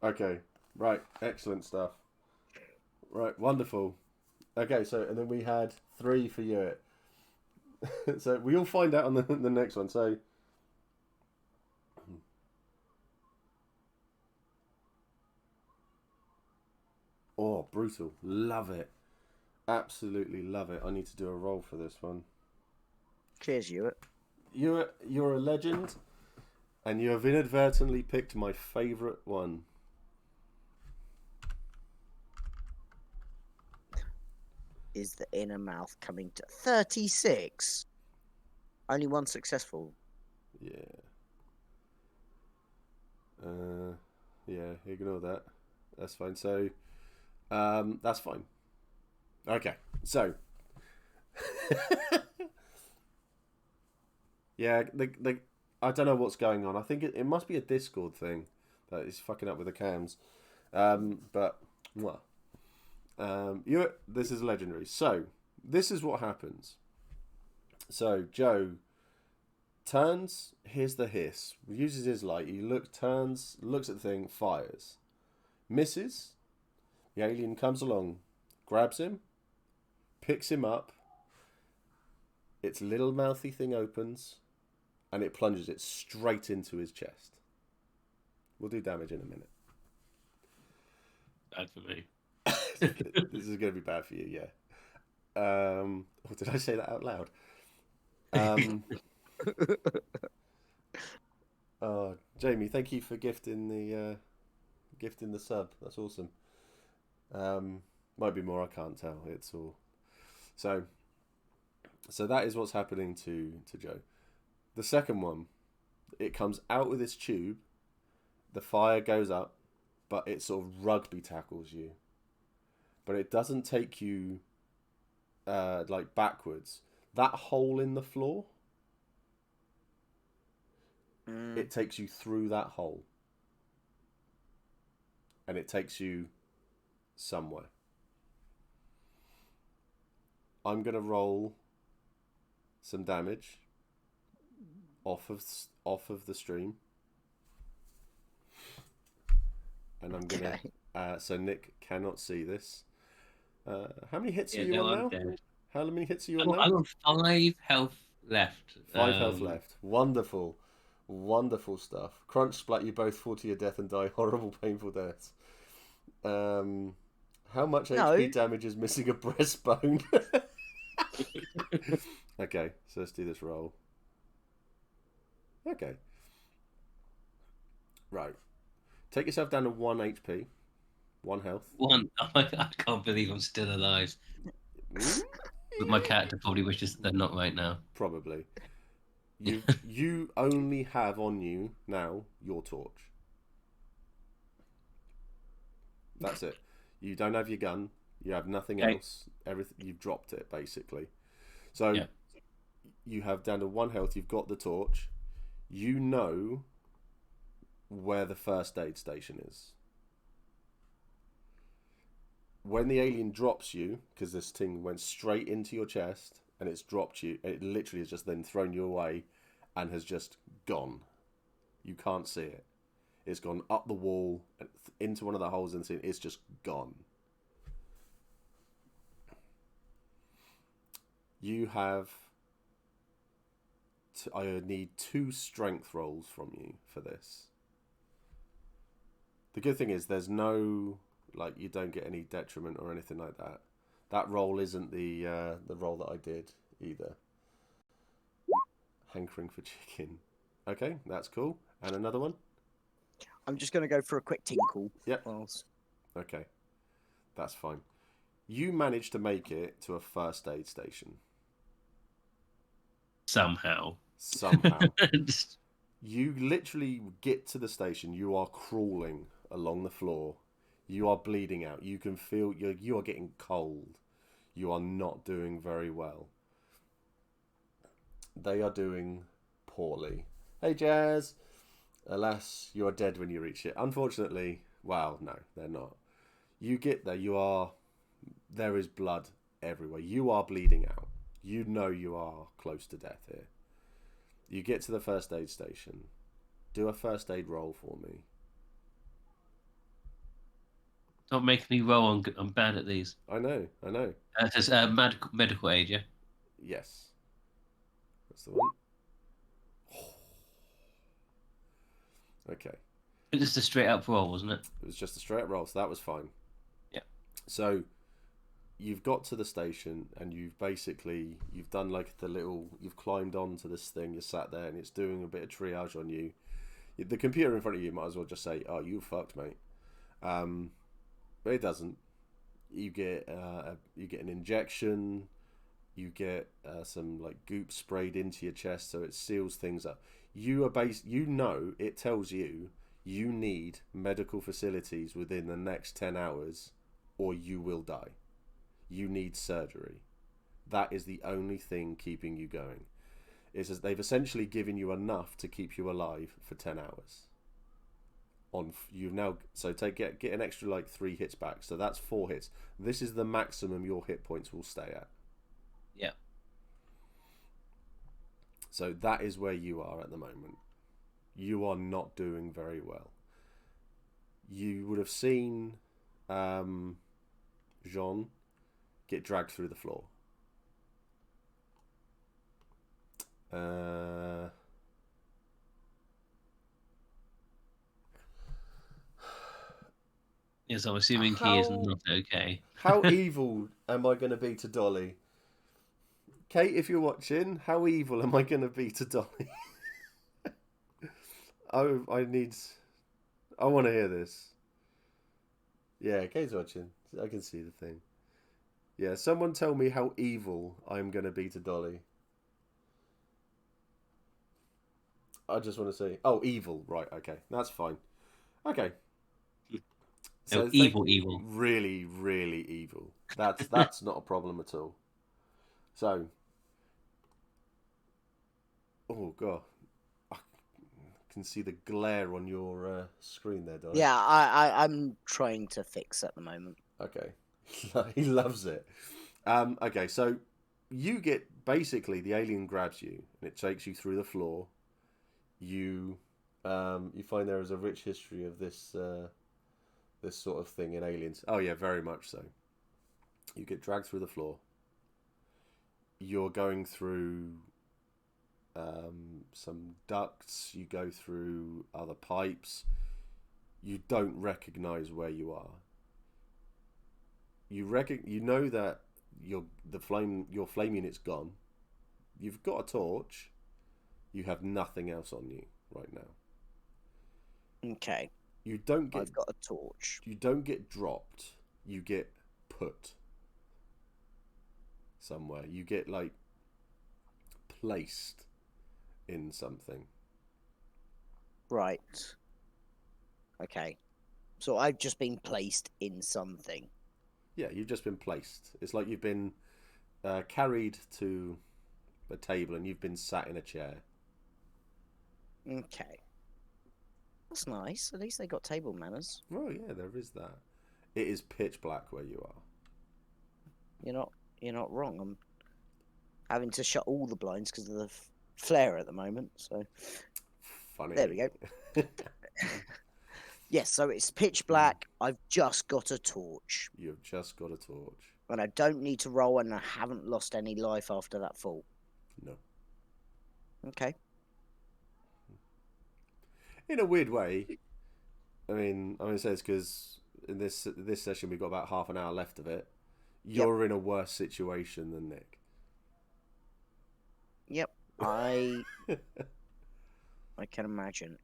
Okay, right, excellent stuff. Right, wonderful. Okay, so and then we had 3 for you. So we'll find out on the next one. So oh, brutal. Love it. Absolutely love it. I need to do a roll for this one. Cheers, Hewitt. You're a legend, and you have inadvertently picked my favourite one. Is the inner mouth coming to 36? Only one successful. Yeah. Yeah, ignore that. That's fine. So, that's fine. Okay, so. Yeah, I don't know what's going on. I think it must be a Discord thing that is fucking up with the cams. But, well. This is legendary. So, this is what happens. So, Joe turns, hears the hiss, uses his light, he turns, looks at the thing, fires. Misses. The alien comes along, grabs him, picks him up. Its little mouthy thing opens, and it plunges it straight into his chest. We'll do damage in a minute. Bad for me. This is going to be bad for you, yeah. Did I say that out loud? Oh, Jamie, thank you for gifting the sub. That's awesome. Might be more. I can't tell. It's all. So that is what's happening to Joe. The second one, it comes out with its tube. The fire goes up, but it sort of rugby tackles you. But it doesn't take you like backwards. That hole in the floor, it takes you through that hole. And it takes you somewhere. I'm going to roll some damage off of the stream. And I'm going to... so Nick cannot see this. How many hits are you on now? Dead. How many hits are you on now? I'm on 5 health left. 5 health left. Wonderful. Wonderful stuff. Crunch splat you both fall to your death and die horrible, painful deaths. How much HP damage is missing a breastbone? Okay, so let's do this roll. Okay. Right. Take yourself down to 1 HP. 1 health. 1. Oh my God, I can't believe I'm still alive. But my character probably wishes they're not right now. Probably. You only have on you now your torch. That's it. You don't have your gun. You have nothing else. Everything, you've dropped it basically. So you have down to 1 health. You've got the torch. You know where the first aid station is. When the alien drops you, because this thing went straight into your chest and it's dropped you, it literally has just then thrown you away and has just gone. You can't see it. It's gone up the wall and into one of the holes in the ceiling. It's just gone. You have... I need 2 strength rolls from you for this. The good thing is there's no... Like, you don't get any detriment or anything like that. That roll isn't the roll that I did either. Hankering for chicken. Okay, that's cool. And another one? I'm just going to go for a quick tinkle. Yep. Whilst... Okay, that's fine. You managed to make it to a first aid station. Somehow. You literally get to the station. You are crawling along the floor. You are bleeding out. You can feel you are getting cold. You are not doing very well. They are doing poorly. Hey, Jazz. Alas, you are dead when you reach it. Unfortunately, well, no, they're not. You get there. There is blood everywhere. You are bleeding out. You know you are close to death here. You get to the first aid station. Do a first aid roll for me. Don't make me roll. I'm bad at these. I know. It says medical aid, yeah? Yes. That's the one. Okay. It was just a straight up roll, wasn't it? It was just a straight up roll, so that was fine. Yeah. So you've got to the station and you've done like you've climbed onto this thing, you're sat there and it's doing a bit of triage on you. The computer in front of you might as well just say, oh, you fucked, mate. But it doesn't. You get an injection, you get some like goop sprayed into your chest so it seals things up. It tells you need medical facilities within the next 10 hours or you will die. You need surgery. That is the only thing keeping you going. It's as they've essentially given you enough to keep you alive for 10 hours. Get an extra like 3 hits back. So that's 4 hits. This is the maximum your hit points will stay at. Yeah. So that is where you are at the moment. You are not doing very well. You would have seen Jean get dragged through the floor. Yes, I'm assuming he is not okay. How evil am I going to be to Dolly? Kate, if you're watching, how evil am I going to be to Dolly? I want to hear this. Yeah, Kate's watching. I can see the thing. Yeah, someone tell me how evil I'm going to be to Dolly. I just want to say, oh, evil. Right, okay. That's fine. Okay. So evil. Really, really evil. That's not a problem at all. So, oh god, I can see the glare on your screen there, Dolly. Yeah, I'm trying to fix at the moment. Okay, he loves it. Okay, so you get basically the alien grabs you and it takes you through the floor. You find there is a rich history of this sort of thing in Aliens. Oh yeah, very much so. You get dragged through the floor. You're going through some ducts. You go through other pipes. You don't recognize where you are. You know that your flame unit's gone. You've got a torch. You have nothing else on you right now. Okay. I've got a torch. You don't get dropped. You get put somewhere. You get like placed in something. Right. Okay. So I've just been placed in something. Yeah, you've just been placed. It's like you've been carried to a table and you've been sat in a chair. Okay. That's nice. At least they got table manners. Oh yeah, there is that. It is pitch black where you are. You're not wrong. I'm having to shut all the blinds because of the flare at the moment. So Funny. there we go. Yes, so it's pitch black. I've just got a torch. You've just got a torch. And I don't need to roll, and I haven't lost any life after that fall. No. Okay. In a weird way, I mean, I'm going to say this because in this session we've got about half an hour left of it. You're in a worse situation than Nick. Yep. I can imagine.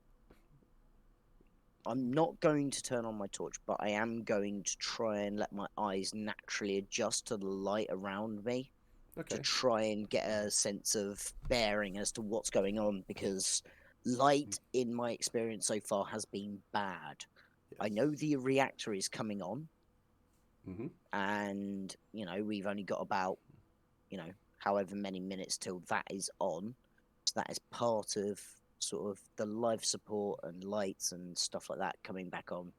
I'm not going to turn on my torch, but I am going to try and let my eyes naturally adjust to the light around me to try and get a sense of bearing as to what's going on, because light, in my experience so far, has been bad. Yes. I know the reactor is coming on, and, we've only got about, however many minutes till that is on, so that is part of sort of the life support and lights and stuff like that coming back on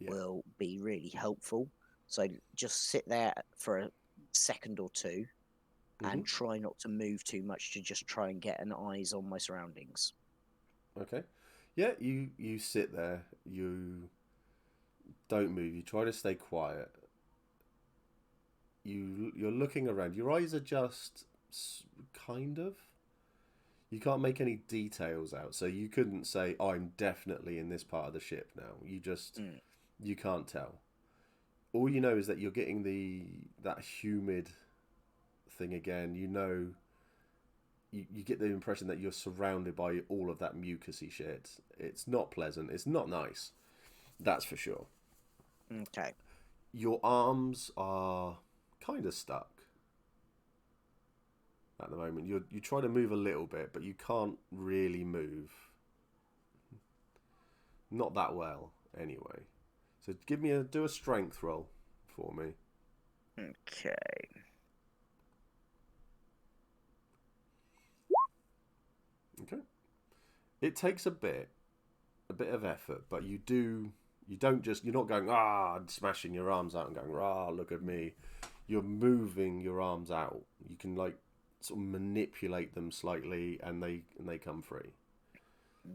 will be really helpful. So just sit there for a second or two and try not to move too much to just try and get an eyes on my surroundings. Okay. Yeah, you sit there, you don't move, you try to stay quiet. You're looking around, your eyes are just kind of. You can't make any details out, so you couldn't say, oh, I'm definitely in this part of the ship now. You just, you can't tell. All you know is that you're getting that humid thing again. You get the impression that you're surrounded by all of that mucusy shit. It's not pleasant. It's not nice. That's for sure. Okay. Your arms are kind of stuck. At the moment, you try to move a little bit, but you can't really move. Not that well, anyway. So do a strength roll for me. Okay. Okay. It takes a bit of effort, but you're not going smashing your arms out and going look at me. You're moving your arms out. You can sort of manipulate them slightly, and they come free.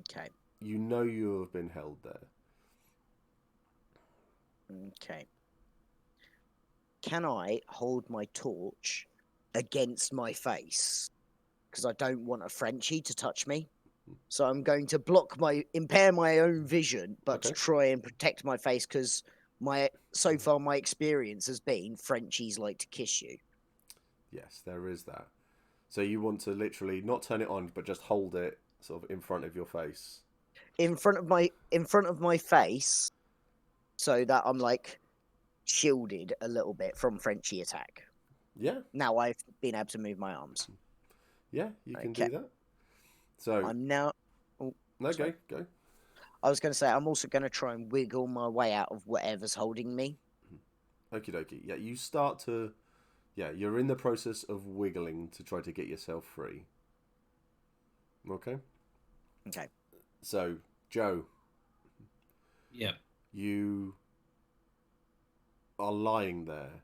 Okay. You know you have been held there. Okay. Can I hold my torch against my face? Because I don't want a Frenchie to touch me. So I'm going to impair my own vision, but to try and protect my face, because so far my experience has been Frenchies like to kiss you. Yes, there is that. So you want to literally not turn it on, but just hold it sort of in front of your face. In front of my face, so that I'm shielded a little bit from Frenchie attack. Yeah. Now I've been able to move my arms. Yeah, you can do that. So I'm now. Go. I was going to say I'm also going to try and wiggle my way out of whatever's holding me. Okie dokie. Yeah, you start to. Yeah, you're in the process of wiggling to try to get yourself free. Okay? Okay. So, Joe. Yeah. You are lying there.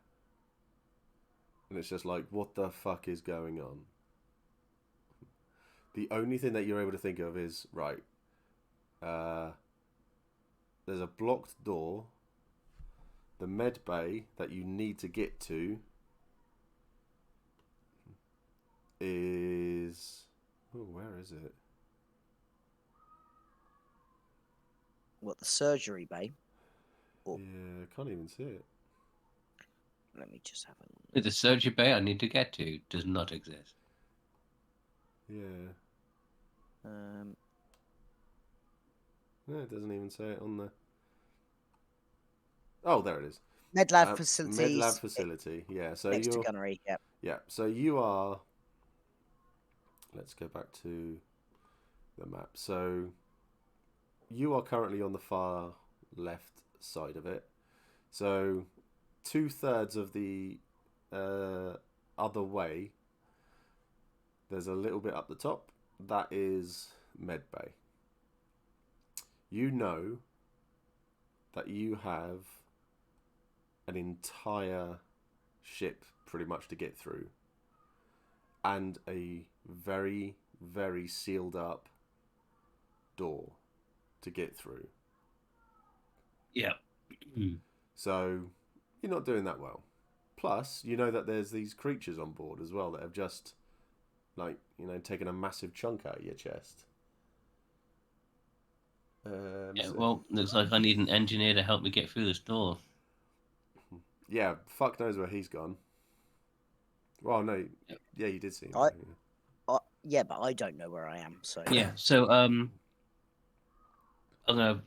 And it's just like, what the fuck is going on? The only thing that you're able to think of is, right, there's a blocked door. The med bay that you need to get to is... Oh, where is it? What, the surgery bay? Yeah, I can't even see it. Let me just have a look. The surgery bay I need to get to does not exist. Yeah. No, it doesn't even say it on the... Oh, there it is. Medlab facilities. Medlab facility, yeah. So next to gunnery, yep. Yeah, so you are... Let's go back to the map. So you are currently on the far left side of it. So 2/3 of the other way there's a little bit up the top. That is med bay. You know that you have an entire ship pretty much to get through, and a very, very sealed up door to get through. Yeah. So you're not doing that well. Plus, you know that there's these creatures on board as well that have just, like, you know, taken a massive chunk out of your chest. Yeah, well, looks like I need an engineer to help me get through this door. Yeah, fuck knows where he's gone. Well, no, yeah, you did see him. Yeah, but I don't know where I am. So Yeah, so I'm gonna.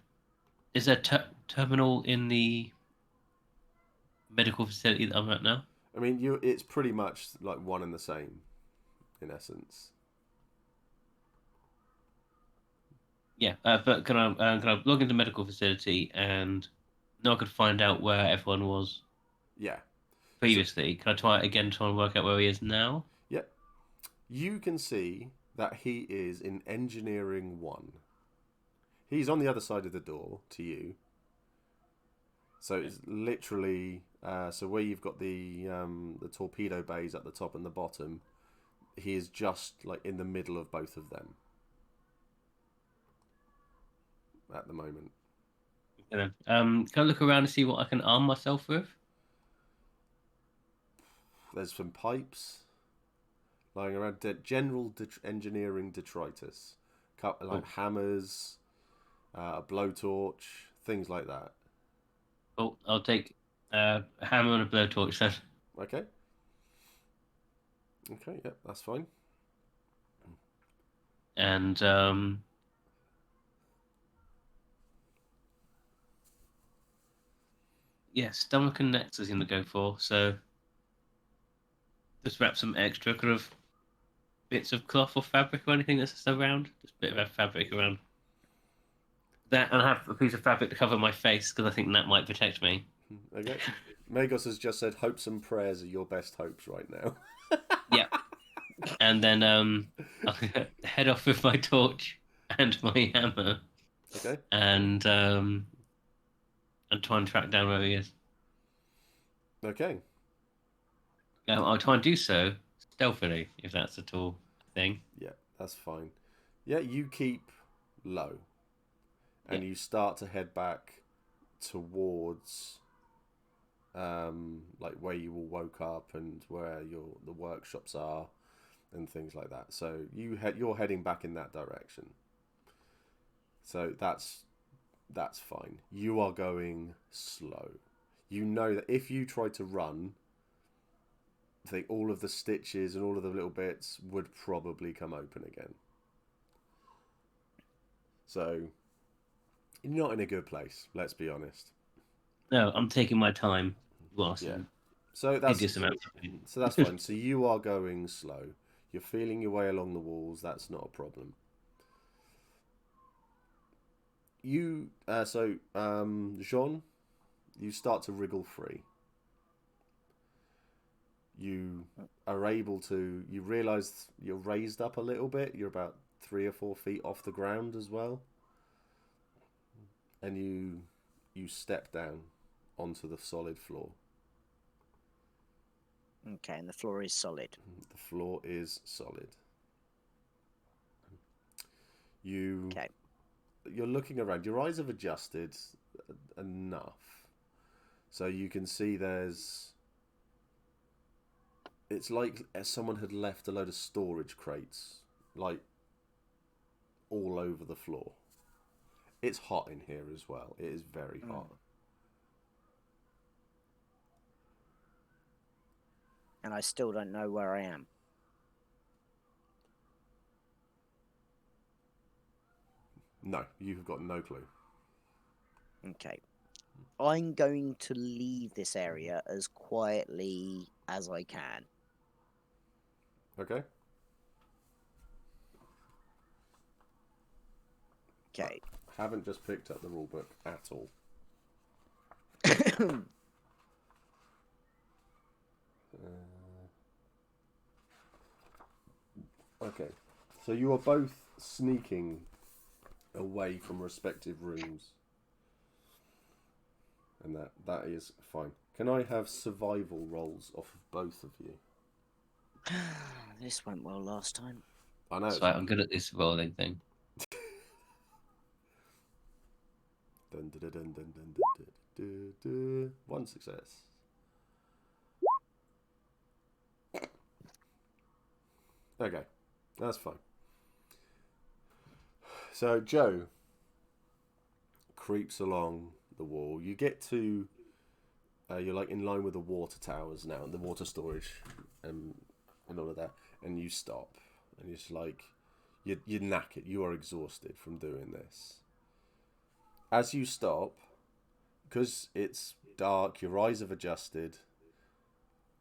Is there a terminal in the medical facility that I'm at now? I mean, it's pretty much like one and the same, in essence. Yeah, but can I log into medical facility and now I could find out where everyone was Yeah. previously? Can I try it again, try and work out where he is now? Yep. You can see that he is in engineering 1. He's on the other side of the door to you. So it's literally so where you've got the torpedo bays at the top and the bottom, he is just like in the middle of both of them at the moment. Can I look around and see what I can arm myself with? There's some pipes lying around. General engineering detritus, like hammers, a blowtorch, things like that. Oh, I'll take a hammer and a blowtorch then. Okay. Okay, yeah, that's fine. And yeah, stomach and necks is gonna go for. So just wrap some extra kind of bits of cloth or fabric or anything that's around. Just a bit of fabric around. That, and I have a piece of fabric to cover my face because I think that might protect me. Okay. Magos has just said hopes and prayers are your best hopes right now. Yeah. And then I'll head off with my torch and my hammer. Okay. And try and track down where he is. Okay. I'll try and do so stealthily, if that's at all a thing. Yeah, that's fine. Yeah, you keep low. And you start to head back towards like where you all woke up and where the workshops are and things like that. So you're heading back in that direction. So that's fine. You are going slow. You know that if you try to run, I think all of the stitches and all of the little bits would probably come open again. So you're not in a good place, let's be honest. No, I'm taking my time. Yeah. So that's fine. So you are going slow. You're feeling your way along the walls. That's not a problem. You Jean, you start to wriggle free. You are able to. You realise you're raised up a little bit. You're about 3 or 4 feet off the ground as well. And you step down onto the solid floor. Okay, and the floor is solid. The floor is solid. You're looking around. Your eyes have adjusted enough, so you can see it's like someone had left a load of storage crates, like, all over the floor. It's hot in here as well. It is very hot. And I still don't know where I am. No, you've got no clue. Okay. I'm going to leave this area as quietly as I can. Okay. Okay. I haven't just picked up the rulebook at all. Okay. So you are both sneaking away from respective rooms. And that is fine. Can I have survival rolls off of both of you? This went well last time. I know. So I'm good at this rolling thing. Dun, dun, dun, dun, dun, dun, dun, dun, dun. One success. Okay, that's fine. So Joe creeps along the wall. You get to, you're like in line with the water towers now and the water storage and all of that, and you stop and you're just like, you're knackered. You are exhausted from doing this. As you stop, because it's dark, your eyes have adjusted.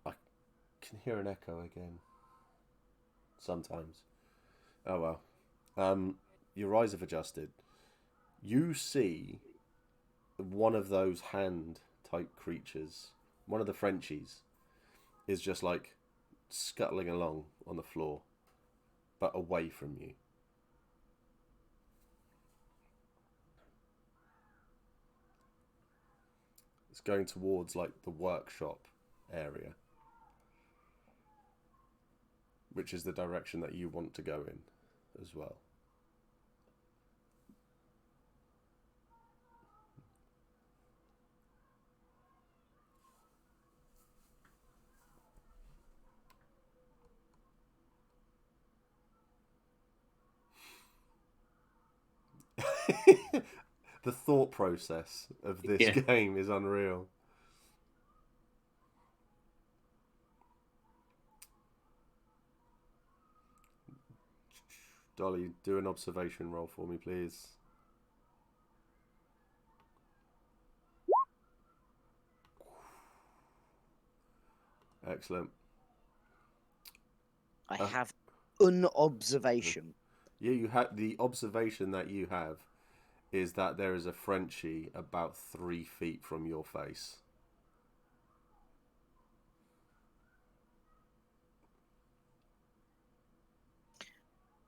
I can hear an echo again. Sometimes. Oh well. Your eyes have adjusted. You see one of those hand type creatures, one of the Frenchies, is just like scuttling along on the floor, but away from you. It's going towards like the workshop area, which is the direction that you want to go in as well. The thought process of this game is unreal. Dolly, do an observation roll for me, please. Excellent. I have an observation. Yeah, you have the observation that you have is that there is a Frenchie about 3 feet from your face.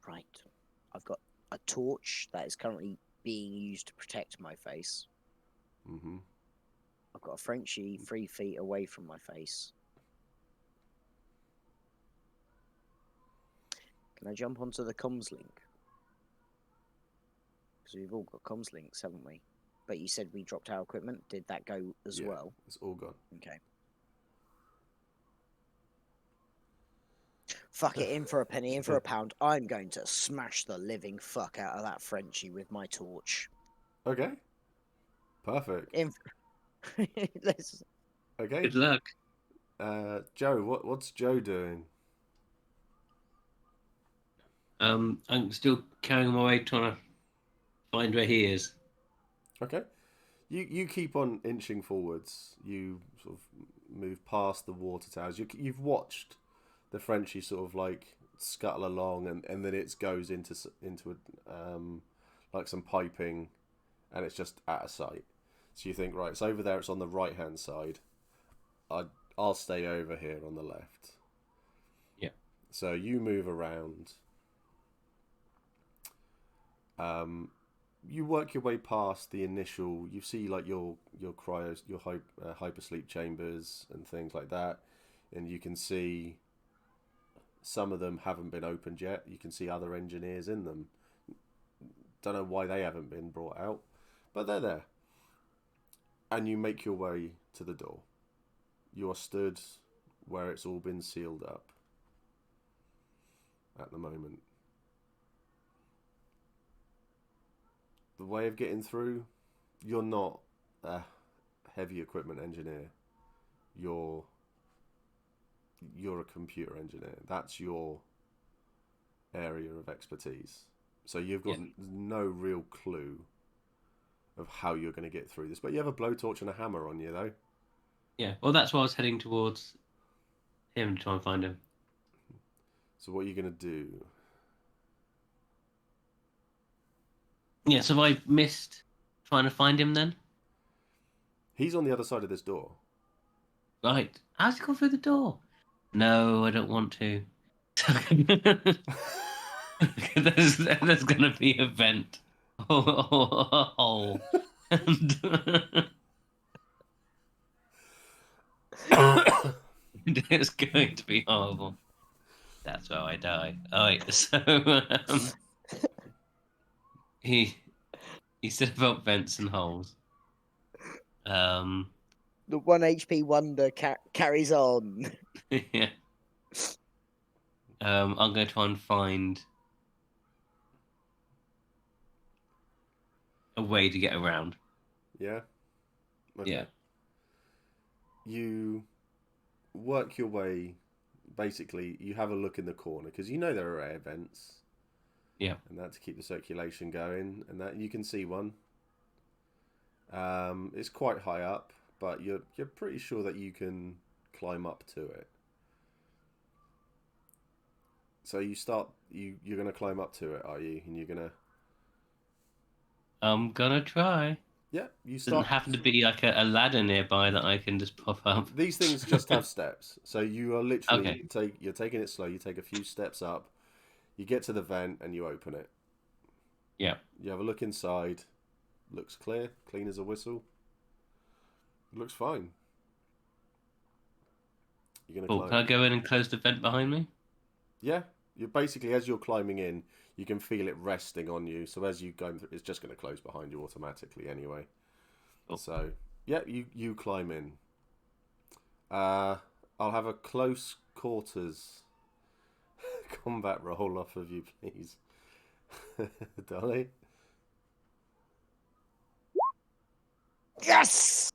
Right. I've got a torch that is currently being used to protect my face. Mm-hmm. I've got a Frenchie 3 feet away from my face. Can I jump onto the comms link? Because we've all got comms links, haven't we? But you said we dropped our equipment. Did that go as well? It's all gone. Okay. Fuck it, in for a penny, in for a pound. I'm going to smash the living fuck out of that Frenchie with my torch. Okay. Perfect. Let's... Okay. Good luck. Joe, what's Joe doing? I'm still carrying my way trying to find where he is. Okay. You keep on inching forwards. You sort of move past the water towers. You've watched the Frenchie sort of like scuttle along, and then it goes into like some piping, and it's just out of sight. So you think, right, it's over there. It's on the right hand side. I'll stay over here on the left. Yeah. So you move around. You work your way past the initial. You see like your cryos, your hypersleep chambers and things like that, and you can see some of them haven't been opened yet. You can see other engineers in them. Don't know why they haven't been brought out, but they're there. And you make your way to the door. You are stood where it's all been sealed up at the moment. The way of getting through, you're not a heavy equipment engineer. You're a computer engineer. That's your area of expertise. So you've got no real clue of how you're going to get through this. But you have a blowtorch and a hammer on you, though. Yeah, well, that's why I was heading towards him to try and find him. So what are you going to do? Yeah, so have I missed trying to find him then? He's on the other side of this door. Right. How's he gone through the door? No, I don't want to. there's going to be a vent. A hole. And it's going to be horrible. That's where I die. Alright, so he said about vents and holes. The 1 HP wonder carries on. Yeah. I'm going to try and find a way to get around. Yeah? Okay. Yeah. You work your way, basically, you have a look in the corner, because you know there are air vents. Yeah. And that to keep the circulation going, and that you can see one. It's quite high up, but you're pretty sure that you can climb up to it. So you're gonna climb up to it, are you? And you're gonna. I'm gonna try. Yeah, you Doesn't start. happen to be like a ladder nearby that I can just pop up. These things just have steps, so you are literally Okay. you're taking it slow. You take a few steps up, you get to the vent, and you open it. Yeah. You have a look inside. Looks clear, clean as a whistle. Looks fine. You're gonna Cool. climb. Can I go in and close the vent behind me? Yeah, you basically, as you're climbing in, you can feel it resting on you. So as you go through, it's just going to close behind you automatically anyway. Cool. So yeah, you climb in. I'll have a close quarters combat roll off of you, please, Dolly. Yes!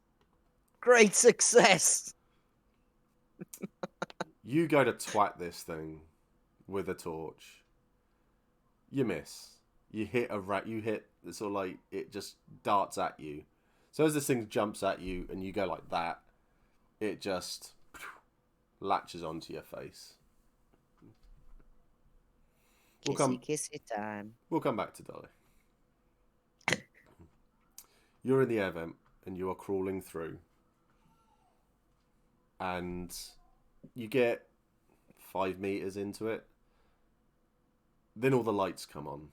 Great success! You go to twat this thing with a torch. You miss. You hit a rat. You hit sort of like it just darts at you. So as this thing jumps at you and you go like that, it just latches onto your face. Kissy time. We'll come back to Dolly. You're in the air vent and you are crawling through. And you get 5 meters into it. Then all the lights come on.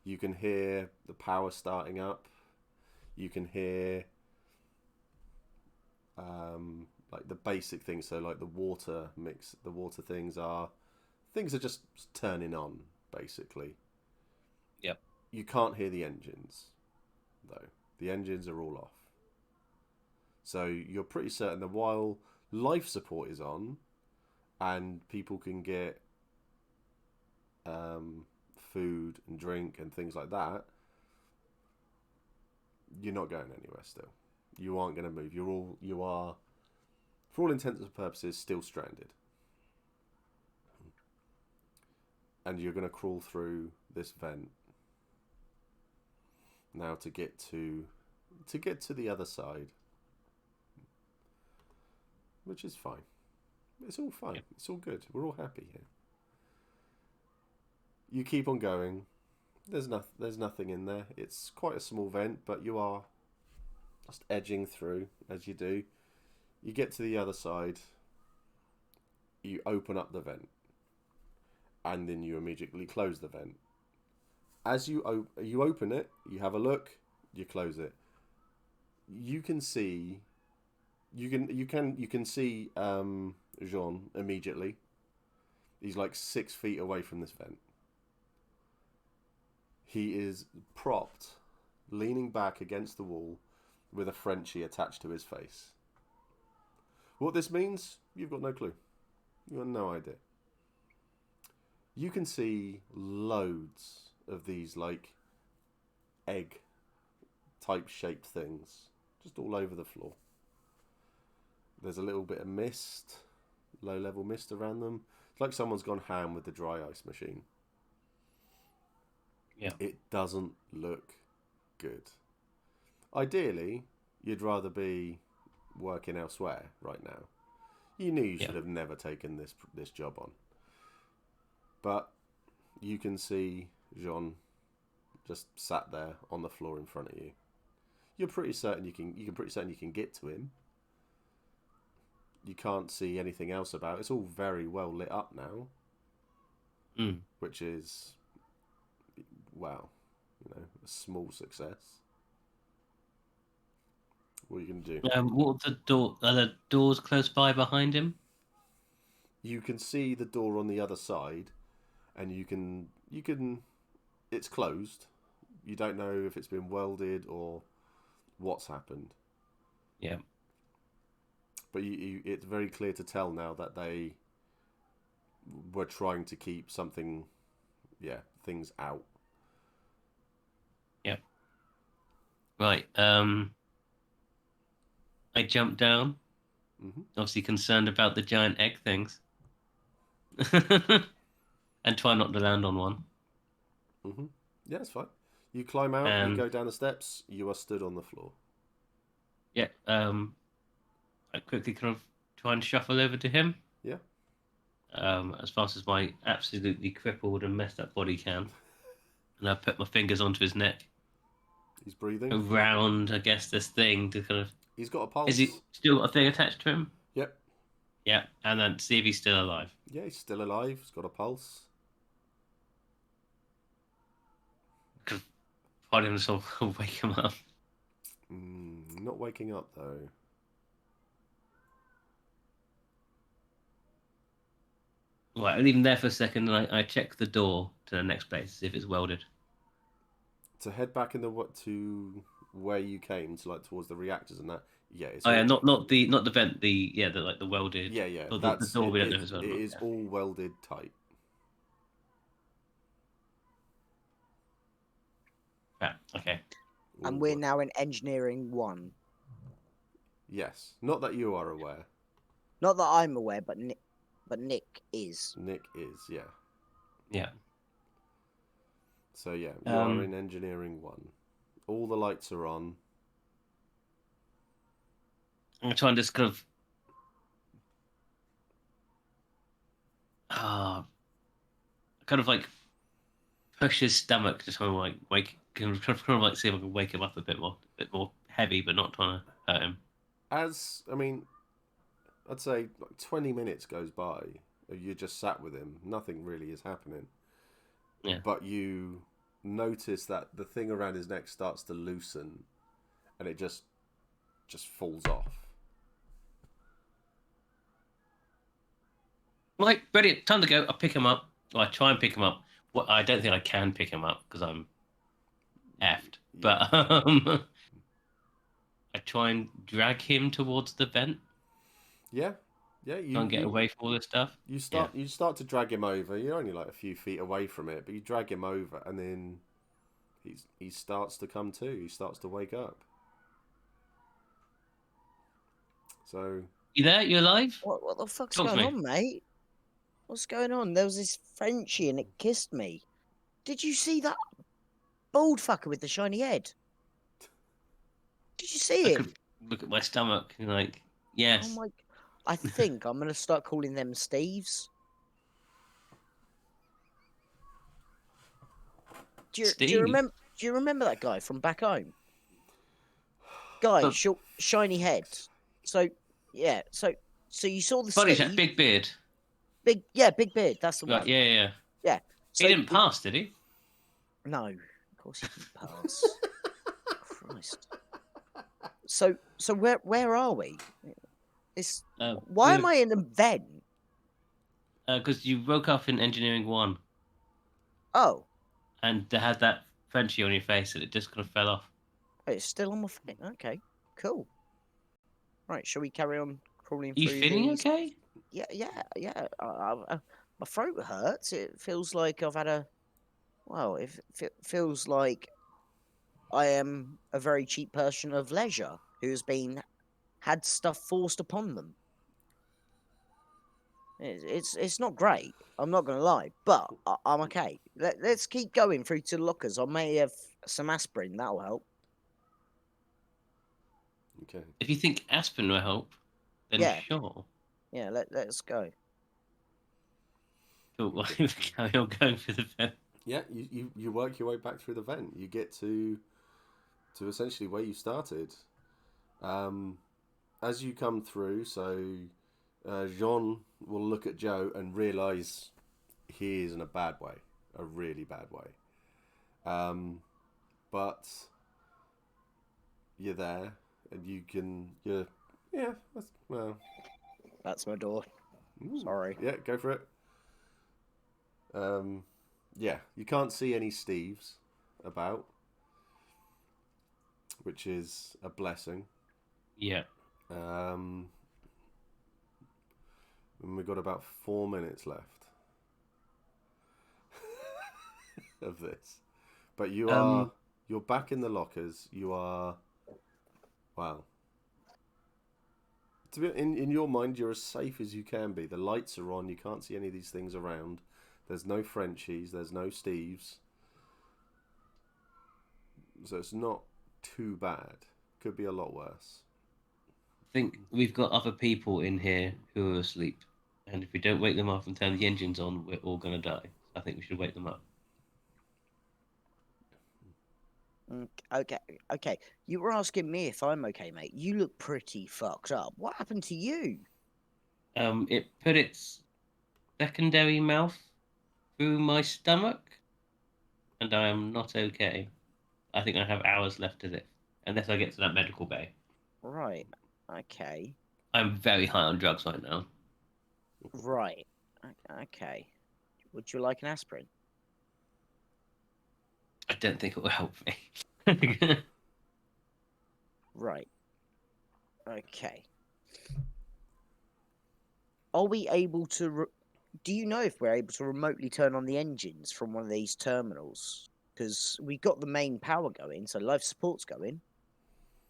You can hear the power starting up. You can hear like the basic things. So like the water things are just turning on, basically. Yep. You can't hear the engines, though. The engines are all off. So you're pretty certain that while life support is on and people can get food and drink and things like that, you're not going anywhere still. You aren't going to move. You are, for all intents and purposes, still stranded. And you're going to crawl through this vent now to get to the other side, which is fine. It's all fine. Yep. It's all good. We're all happy here. You keep on going. There's nothing in there. It's quite a small vent, but you are just edging through as you do. You get to the other side. You open up the vent, and then you immediately close the vent. As you open it, you have a look. You close it. You can see. You can see Jean immediately. He's like 6 feet away from this vent. He is propped, leaning back against the wall, with a Frenchie attached to his face. What this means, you've got no clue. You've got no idea. You can see loads of these like egg type shaped things just all over the floor. There's a little bit of mist, low level mist around them. It's like someone's gone ham with the dry ice machine. Yeah. It doesn't look good. Ideally, you'd rather be working elsewhere right now. You knew you should have never taken this job on. But you can see Jean just sat there on the floor in front of you. You're pretty certain you can get to him. you can't see anything else about. It's all very well lit up now, which is, well, a small success. What are you going to do? What are the doors close by behind him? You can see the door on the other side, and you can. It's closed. You don't know if it's been welded or what's happened. Yeah. But it's very clear to tell now that they were trying to keep things out. Yeah. Right. I jumped down. Obviously concerned about the giant egg things. And try not to land on one. Yeah, it's fine. You climb out, you go down the steps, you are stood on the floor. Yeah. I quickly kind of try and shuffle over to him. Yeah. As fast as my absolutely crippled and messed up body can. And I put my fingers onto his neck. He's breathing. Around, I guess, this thing to kind of... He's got a pulse. Is he still got a thing attached to him? Yep. Yeah, and then see if he's still alive. Yeah, he's still alive. He's got a pulse. Could find him to wake him up. Not waking up, though. Right, I leave him there for a second, and I check the door to the next place, see if it's welded. To head back to where you came, to towards the reactors and that. Yeah. Not the vent, the welded. Yeah. The door we don't know if it's welded. It is all welded tight. Yeah. Okay. And we're now in engineering 1. Yes, not that you are aware. Not that I'm aware, but Nick is. Nick is, yeah. Yeah. So yeah, you are in engineering 1. All the lights are on. I'm trying to just kind of push his stomach to try and wake, kind of see if I can wake him up a bit more heavy, but not trying to hurt him. I'd say 20 minutes goes by. You're just sat with him. Nothing really is happening. Yeah. But you notice that the thing around his neck starts to loosen, and it just falls off. Right, ready, time to go. I pick him up. Or I try and pick him up. Well, I don't think I can pick him up because I'm effed. But I try and drag him towards the vent. Yeah. You can't get away from all this stuff. You start to drag him over. You're only a few feet away from it, but you drag him over, and then he starts to come to. He starts to wake up. So you there? You alive? What the fuck's going on, mate? What's going on? There was this Frenchie and it kissed me. Did you see that bald fucker with the shiny head? Did you see him? Look at my stomach and yes. Oh my! I think I'm gonna start calling them Steves. Do you remember? Do you remember that guy from back home? Short, shiny head. So yeah. So you saw the Buddy, Steve. big beard. Big beard. That's the one. Yeah. So he didn't pass, did he? No, of course he didn't pass. Christ. So where are we? Why am I in a vent? Because you woke up in engineering 1. Oh. And they had that Frenchie on your face, and it just kind of fell off. Oh, it's still on my face. Okay, cool. Right, shall we carry on crawling through? You feeling okay? Yeah. My throat hurts. It feels like I've had it feels like I am a very cheap person of leisure who's had stuff forced upon them. It's not great. I'm not going to lie, but I'm okay. Let's keep going through to the lockers. I may have some aspirin. That'll help. Okay. If you think aspirin will help, then sure. Yeah, let's go. Cool. Carry on going through the vent. Yeah, you work your way back through the vent. You get to essentially where you started. As you come through, so Jean will look at Joe and realise he is in a bad way, a really bad way. But you're there, and yeah. That's my door. Ooh, Sorry. Yeah, go for it. Yeah, you can't see any Steves about, which is a blessing. Yeah. And we've got about 4 minutes left of this. But you're back in the lockers. You are, wow. In your mind, you're as safe as you can be. The lights are on. You can't see any of these things around. There's no Frenchies. There's no Steves. So it's not too bad. Could be a lot worse. I think we've got other people in here who are asleep. And if we don't wake them up and turn the engines on, we're all going to die. I think we should wake them up. Okay. You were asking me if I'm okay, mate. You look pretty fucked up. What happened to you? It put its secondary mouth through my stomach, and I am not okay. I think I have hours left to live, unless I get to that medical bay. Right. Okay. I'm very high on drugs right now. Right. Okay. Would you like an aspirin? I don't think it will help me. Right. Okay. Are we able to? Do you know if we're able to remotely turn on the engines from one of these terminals? Because we got the main power going, so life support's going.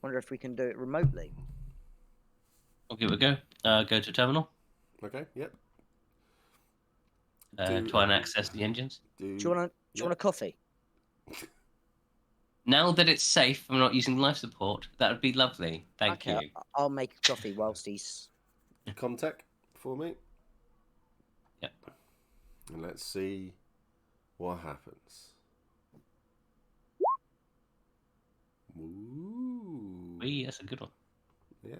Wonder if we can do it remotely. I'll give it a go. Go to terminal. Okay, yep. Try and access the engines. Do you want a coffee? Now that it's safe, I'm not using life support. That would be lovely. Thank you. I'll make a coffee whilst he's. Comtech for me. Yeah. And let's see what happens. Ooh. That's a good one. Yeah.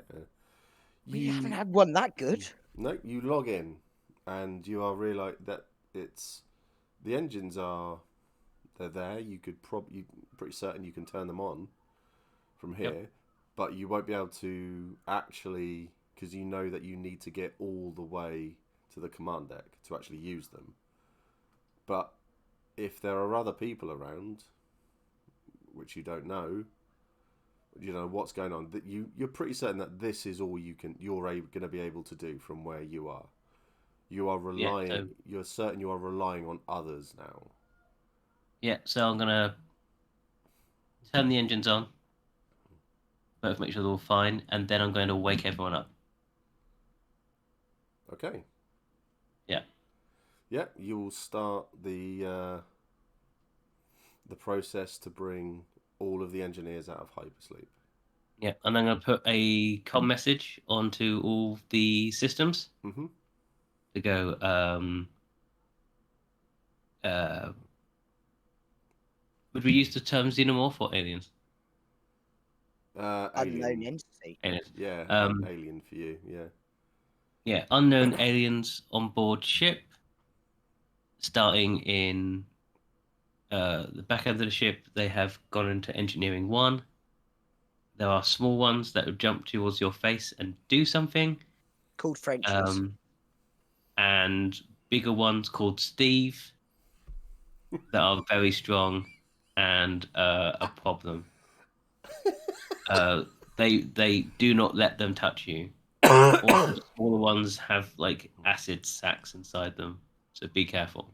We haven't had one that good. No, you log in, and you are realize that the engines they're there. You could pretty certain you can turn them on from here, but you won't be able to actually, because you know that you need to get all the way to the command deck to actually use them. But if there are other people around, which you don't know, what's going on, that you're pretty certain that this is all you're going to be able to do from where you are. You are relying. You're certain you are relying on others now. Yeah, so I'm gonna turn the engines on, both make sure they're all fine, and then I'm going to wake everyone up. Okay. Yeah. Yeah, you will start the process to bring all of the engineers out of hypersleep. Yeah, and I'm going to put a comm message onto all the systems to go. Would we use the term xenomorph or aliens? Unknown entity. Aliens. Yeah, alien for you. Yeah. Yeah, unknown aliens on board ship, starting in the back end of the ship. They have gone into engineering 1. There are small ones that would jump towards your face and do something. Called Frenchies. And bigger ones called Steve that are very strong and a problem. They do not let them touch you. All the smaller ones have like acid sacs inside them, so be careful.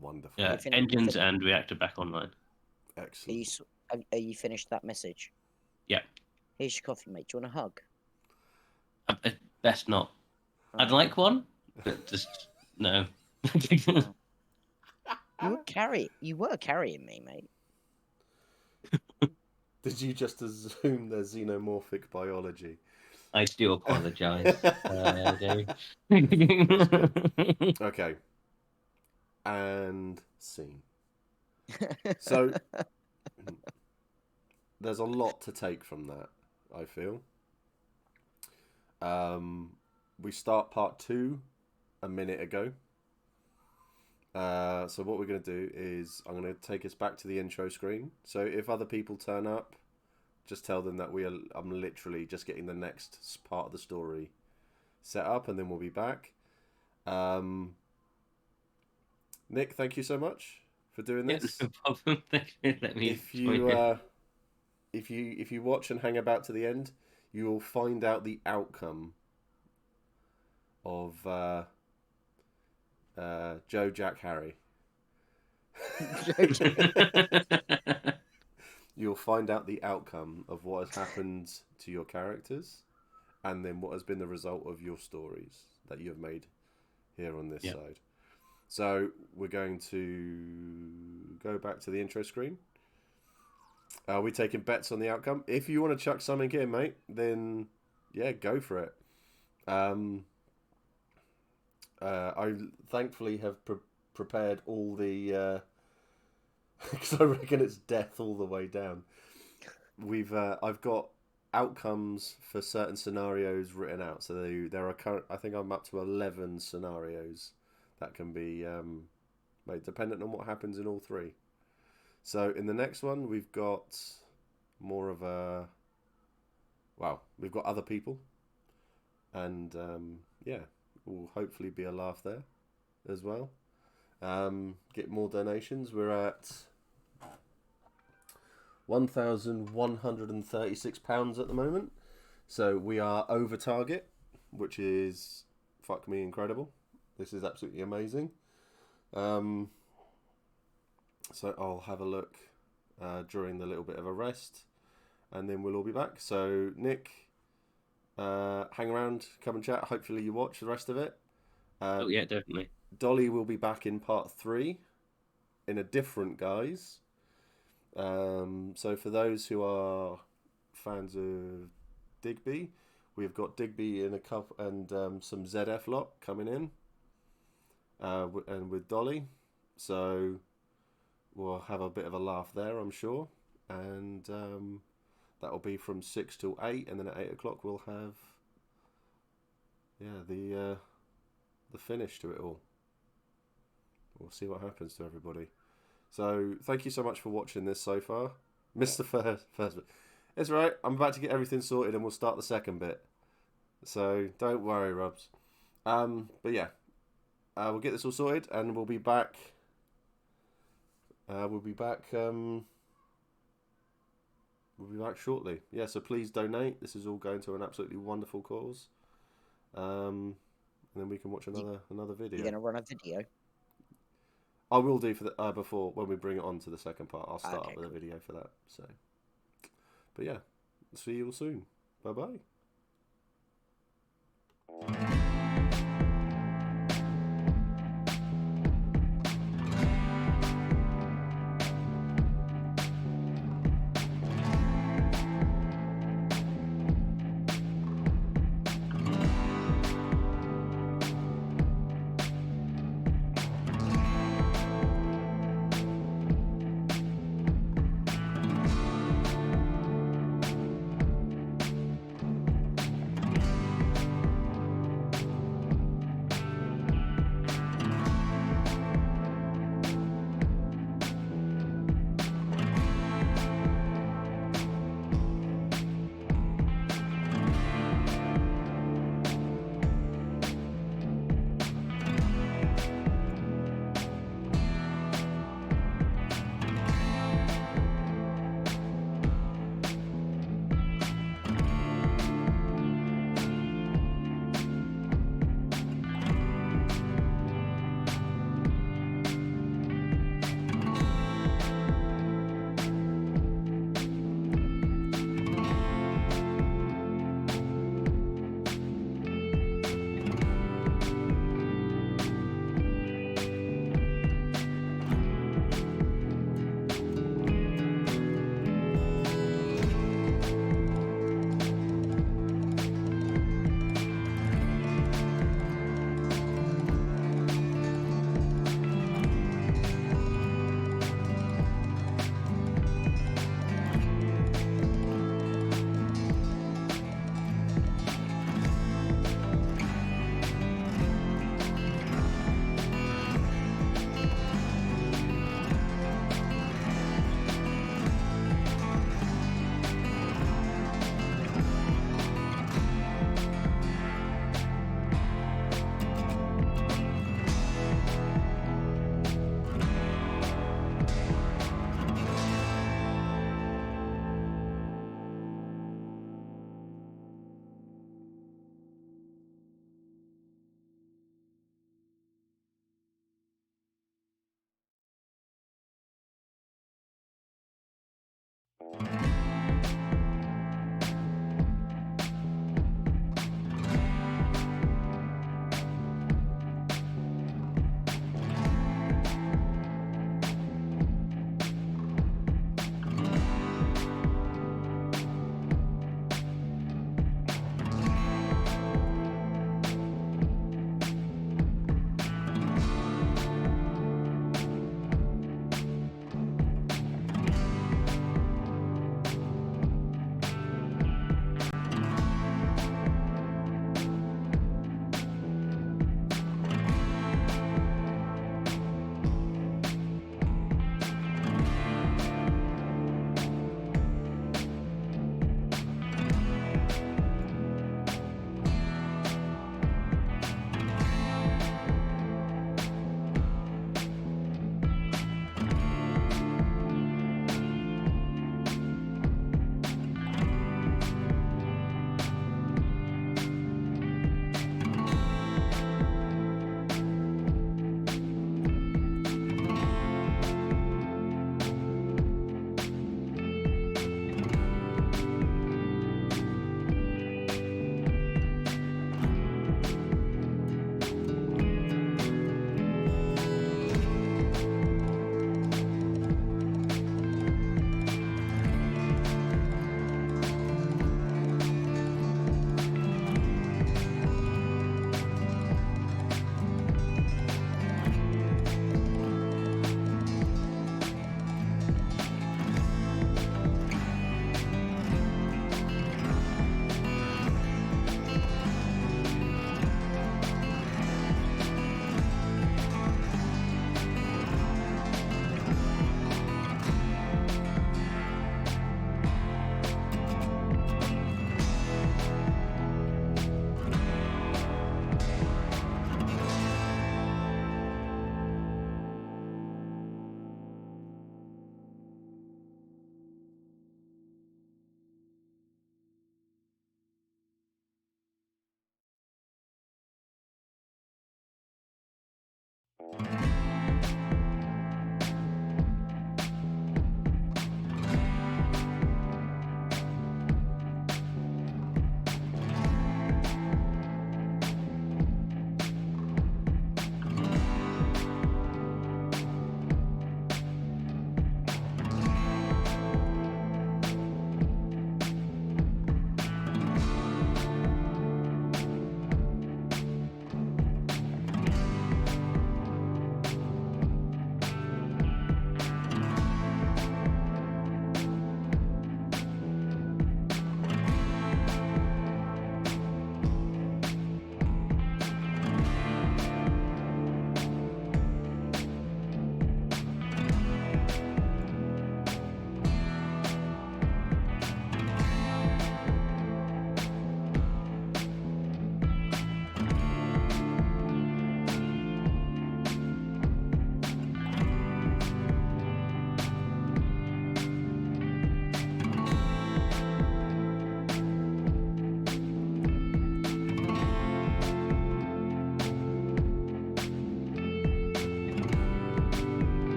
Wonderful. Engines and reactor back online. Excellent. Are you finished that message? Yeah. Here's your coffee, mate. Do you want a hug? Best not. I'd like one, but just no. You were carrying me, mate. Did you just assume their xenomorphic biology? I do apologise. Okay. And scene. So there's a lot to take from that, I feel. We start part 2 a minute ago. So what we're going to do is I'm going to take us back to the intro screen. So if other people turn up, just tell them that I'm literally just getting the next part of the story set up, and then we'll be back. Nick, thank you so much for doing this. No problem. Thank you. Let me If you watch and hang about to the end, you will find out the outcome of Joe, Jack, Harry. You'll find out the outcome of what has happened to your characters, and then what has been the result of your stories that you have made here on this side. So we're going to go back to the intro screen. Are we taking bets on the outcome? If you want to chuck something in, mate, then yeah, go for it. I thankfully have prepared all the because I reckon it's death all the way down. I've got outcomes for certain scenarios written out. So there are I think I'm up to 11 scenarios that can be made dependent on what happens in all 3. So in the next one, we've got more of a... Well, we've got other people. And, will hopefully be a laugh there as well. Get more donations. We're at £1,136 at the moment. So we are over target, which is, fuck me, incredible. This is absolutely amazing. So I'll have a look during the little bit of a rest, and then we'll all be back. So Nick, hang around, come and chat. Hopefully you watch the rest of it. Oh yeah, definitely. Dolly will be back in part 3 in a different guise. So for those who are fans of Digby, we've got Digby in a cup and some ZF lot coming in, and with Dolly. So we'll have a bit of a laugh there, I'm sure. And that will be from 6 till 8, and then at 8 o'clock we'll have the finish to it all. We'll see what happens to everybody. So thank you so much for watching this so far. Missed the first bit. It's right. I'm about to get everything sorted, and we'll start the second bit. So don't worry, Robs. But yeah, we'll get this all sorted, and we'll be back. We'll be back shortly. Yeah, so please donate. This is all going to an absolutely wonderful cause. And then we can watch another video. You're gonna run a video? I will do for the before when we bring it on to the second part. I'll start up with a video for that. So, but yeah, see you all soon. Bye bye.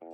Do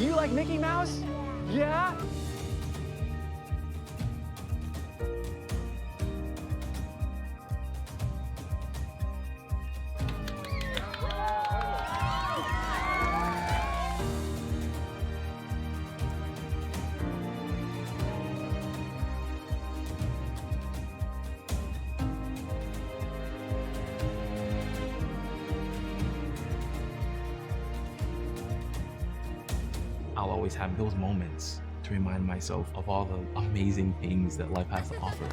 you like Mickey Mouse? Yeah? I'll always have those moments to remind myself of all the amazing things that life has to offer.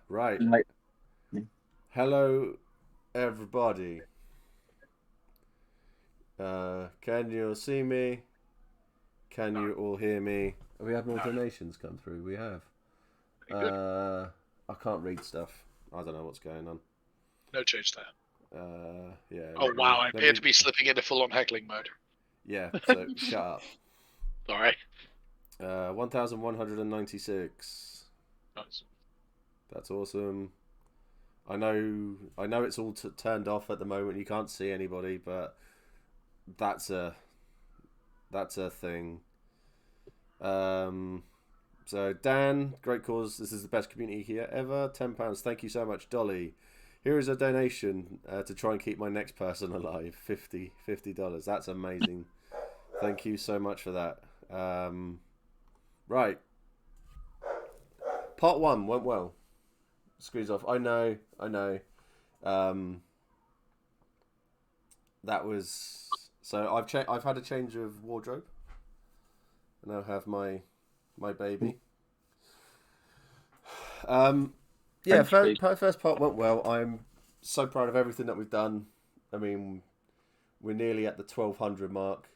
Right. Like, Hello, everybody. Can you see me? Can you all hear me? Have we had more donations come through? We have. I can't read stuff. I don't know what's going on. no change there. Yeah. Oh wow, I appear to be slipping into full-on heckling mode. Yeah. So shut up. Sorry. 1,196. Nice. That's awesome. I know it's all turned off at the moment. You can't see anybody, but that's a thing. So Dan, great cause. This is the best community here ever. £10. Thank you so much, Dolly. Here is a donation to try and keep my next person alive. $50. That's amazing. Thank you so much for that. Right. Part 1 went well. Screws off. I know. that was so. I've had a change of wardrobe. I now have my baby. Yeah, first part went well. I'm so proud of everything that we've done. I mean, we're nearly at the 1,200 mark.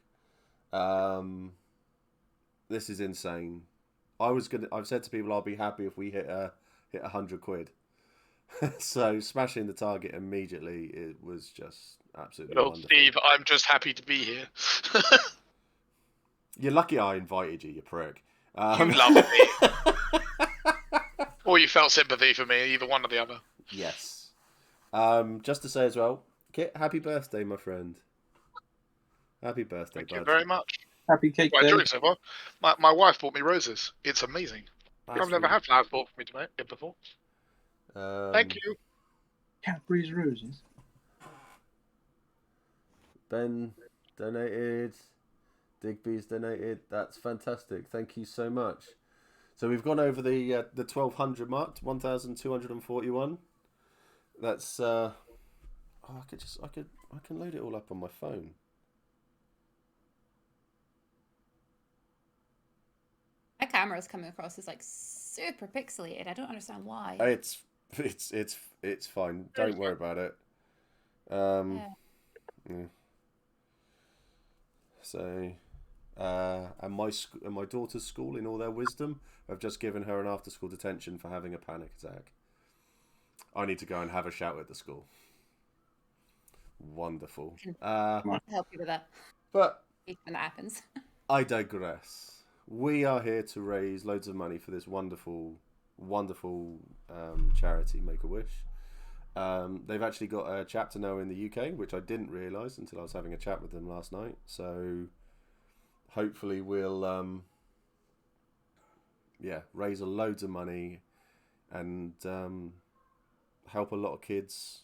This is insane. I've said to people I'll be happy if we hit 100 quid. So smashing the target immediately, it was just absolutely Well, wonderful. Steve, I'm just happy to be here. You're lucky I invited you, you prick. You love me. Or you felt sympathy for me, either one or the other. Yes. Just to say as well, Kit, happy birthday, my friend. Happy birthday, Thank bud. you very much. Happy cake Quite day. enjoyed it so far. My wife bought me roses. It's amazing. I've never had flowers bought for me before. Thank you. Cadbury's roses. Ben donated. Digby's donated. That's fantastic. Thank you so much. So we've gone over the 1,200 mark, 1,241. That's I can load it all up on my phone. My camera's coming across as like super pixelated. I don't understand why. It's fine. Don't worry about it. Yeah. So, and my daughter's school, in all their wisdom, have just given her an after-school detention for having a panic attack. I need to go and have a shout at the school. Wonderful. I'll help you with that. But when that happens. I digress. We are here to raise loads of money for this wonderful, wonderful charity, Make-A-Wish. They've actually got a chapter now in the UK, which I didn't realise until I was having a chat with them last night. So hopefully we'll raise loads of money and help a lot of kids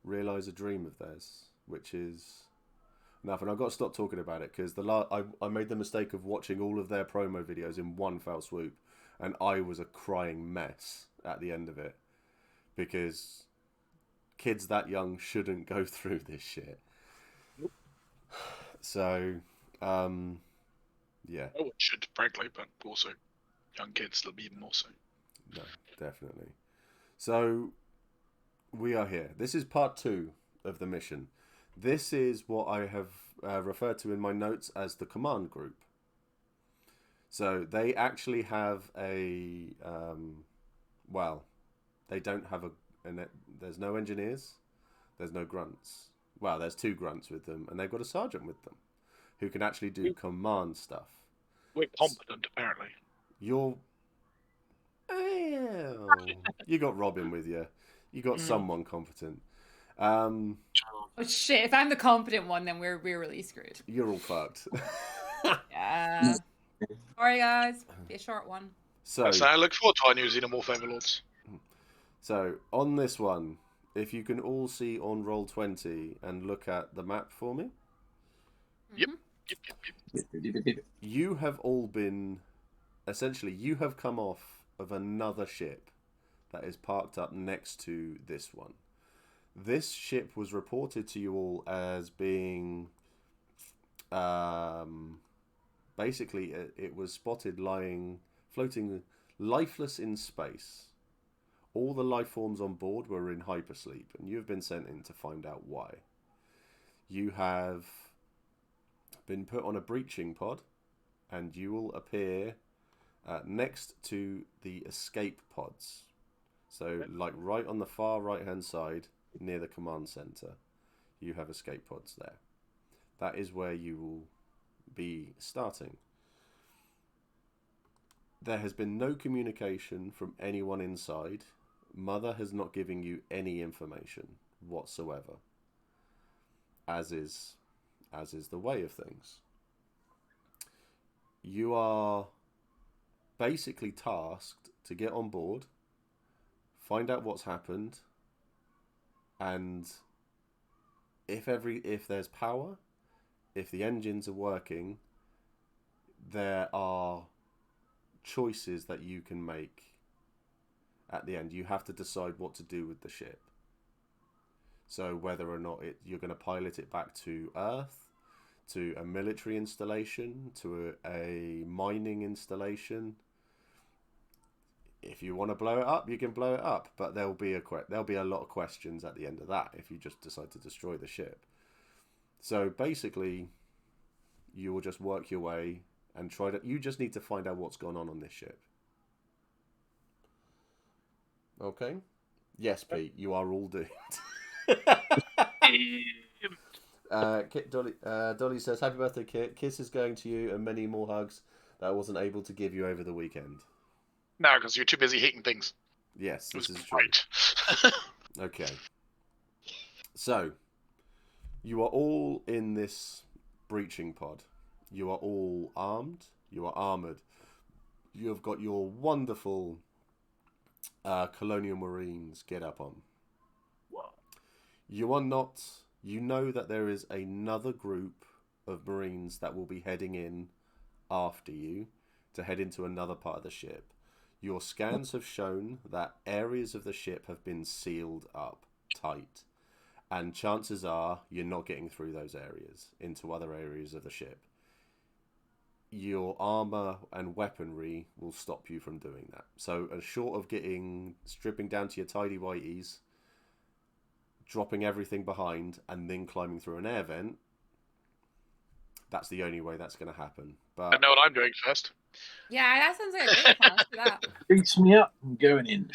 realise a dream of theirs, which is enough. And I've got to stop talking about it because I made the mistake of watching all of their promo videos in one fell swoop, and I was a crying mess at the end of it. Because kids that young shouldn't go through this shit. So, yeah. No one should, frankly, but also young kids, they'll be even more so. No, definitely. So, we are here. This is part 2 of the mission. This is what I have referred to in my notes as the command group. So, they actually have a... they don't have there's no engineers, there's no grunts. Well, there's 2 grunts with them, and they've got a sergeant with them who can actually do command stuff. We're competent, apparently. You got Robyn with you. You got someone competent. Oh shit! If I'm the competent one, then we're really screwed. You're all fucked. Yeah. Sorry, guys. Be a short one. So I look forward to our new Xenomorph Overlords. So, on this one, if you can all see on Roll20 and look at the map for me. Yep. You have all been... Essentially, you have come off of another ship that is parked up next to this one. This ship was reported to you all as being... basically, it was spotted floating lifeless in space. All the life forms on board were in hypersleep, and you have been sent in to find out why. You have been put on a breaching pod, and you will appear next to the escape pods. So, like right on the far right-hand side, near the command center, you have escape pods there. That is where you will be starting. There has been no communication from anyone inside. Mother has not given you any information whatsoever, as is the way of things. You are basically tasked to get on board, find out what's happened, and if there's power, if the engines are working, there are choices that you can make. At the end, you have to decide what to do with the ship. So whether or not you're going to pilot it back to Earth, to a military installation, to a mining installation. If you want to blow it up, you can blow it up, but there'll be a lot of questions at the end of that if you just decide to destroy the ship. So basically, you will just work your way and you just need to find out what's going on this ship. Okay? Yes, Pete, you are all doomed. Dolly says, "Happy birthday, Kit. Kisses going to you and many more hugs that I wasn't able to give you over the weekend." No, because you're too busy hitting things. Yes, this is great. True. Okay. So, you are all in this breaching pod. You are all armed. You are armoured. You have got your wonderful Colonial Marines get up on. What? You are not... You know that there is another group of Marines that will be heading in after you to head into another part of the ship. Your scans have shown that areas of the ship have been sealed up tight. And chances are you're not getting through those areas into other areas of the ship. Your armour and weaponry will stop you from doing that. So, short of stripping down to your tidy whities, dropping everything behind, and then climbing through an air vent, that's the only way that's going to happen. But I know what I'm doing first. Yeah, that sounds like a great plan. Let's do that. Beats me up. I'm going in.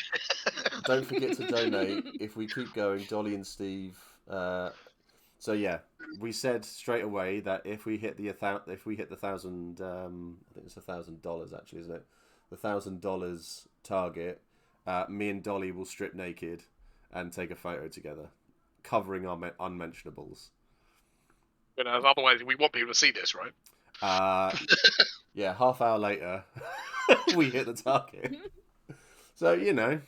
Don't forget to donate. If we keep going, Dolly and Steve. So yeah, we said straight away that if we hit the $1,000, I think it's $1,000 actually, isn't it? The $1,000 target. Me and Dolly will strip naked and take a photo together, covering our unmentionables. But otherwise, we want people to see this, right? Yeah, half hour later, we hit the target. So, you know.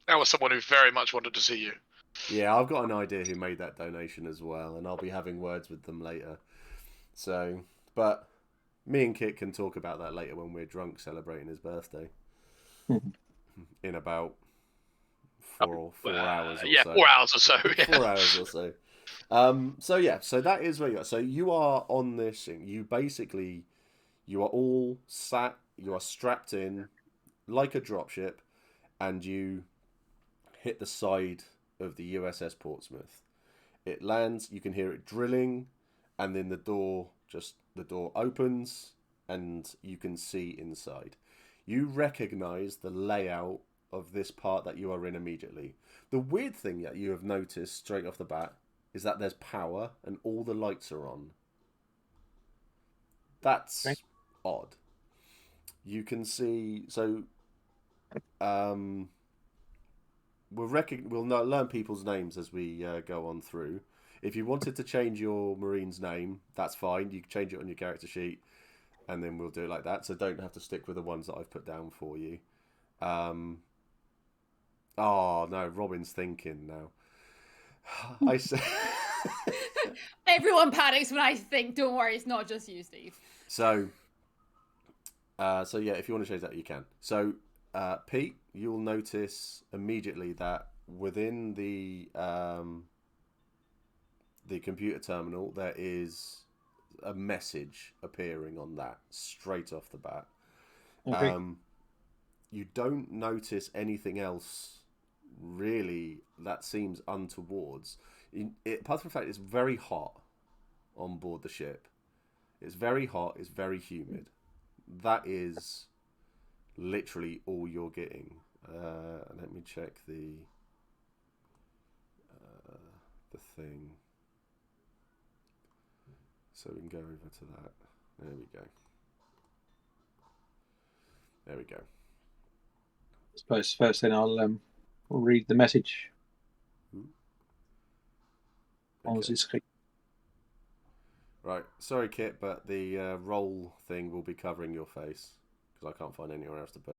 That was someone who very much wanted to see you. Yeah, I've got an idea who made that donation as well, and I'll be having words with them later. So, but me and Kit can talk about that later when we're drunk celebrating his birthday. In about 4 hours or so. 4 hours or so. Yeah. 4 hours or so. So that is where you are. So you are on this thing. You are all sat, you are strapped in like a dropship, and you hit the side of the USS Portsmouth. It lands, you can hear it drilling, and then the door opens, and you can see inside. You recognize the layout of this part that you are in immediately. The weird thing that you have noticed straight off the bat is that there's power and all the lights are on. That's odd. You can see, so we'll learn people's names as we go on through. If you wanted to change your Marine's name, that's fine. You can change it on your character sheet, and then we'll do it like that. So don't have to stick with the ones that I've put down for you. Oh no, Robyn's thinking now. I say. Everyone panics when I think. Don't worry, it's not just you, Steve. So yeah, if you want to change that, you can. So, Pete, you'll notice immediately that within the computer terminal there is a message appearing on that straight off the bat. Okay. You don't notice anything else really that seems untowards. Apart from the fact it's very hot on board the ship. It's very hot, it's very humid. That is literally all you're getting. Let me check the thing. So we can go over to that. There we go. There we go. I suppose first then I'll read the message. Okay. Right, sorry Kit, but the roll thing will be covering your face because I can't find anywhere else to put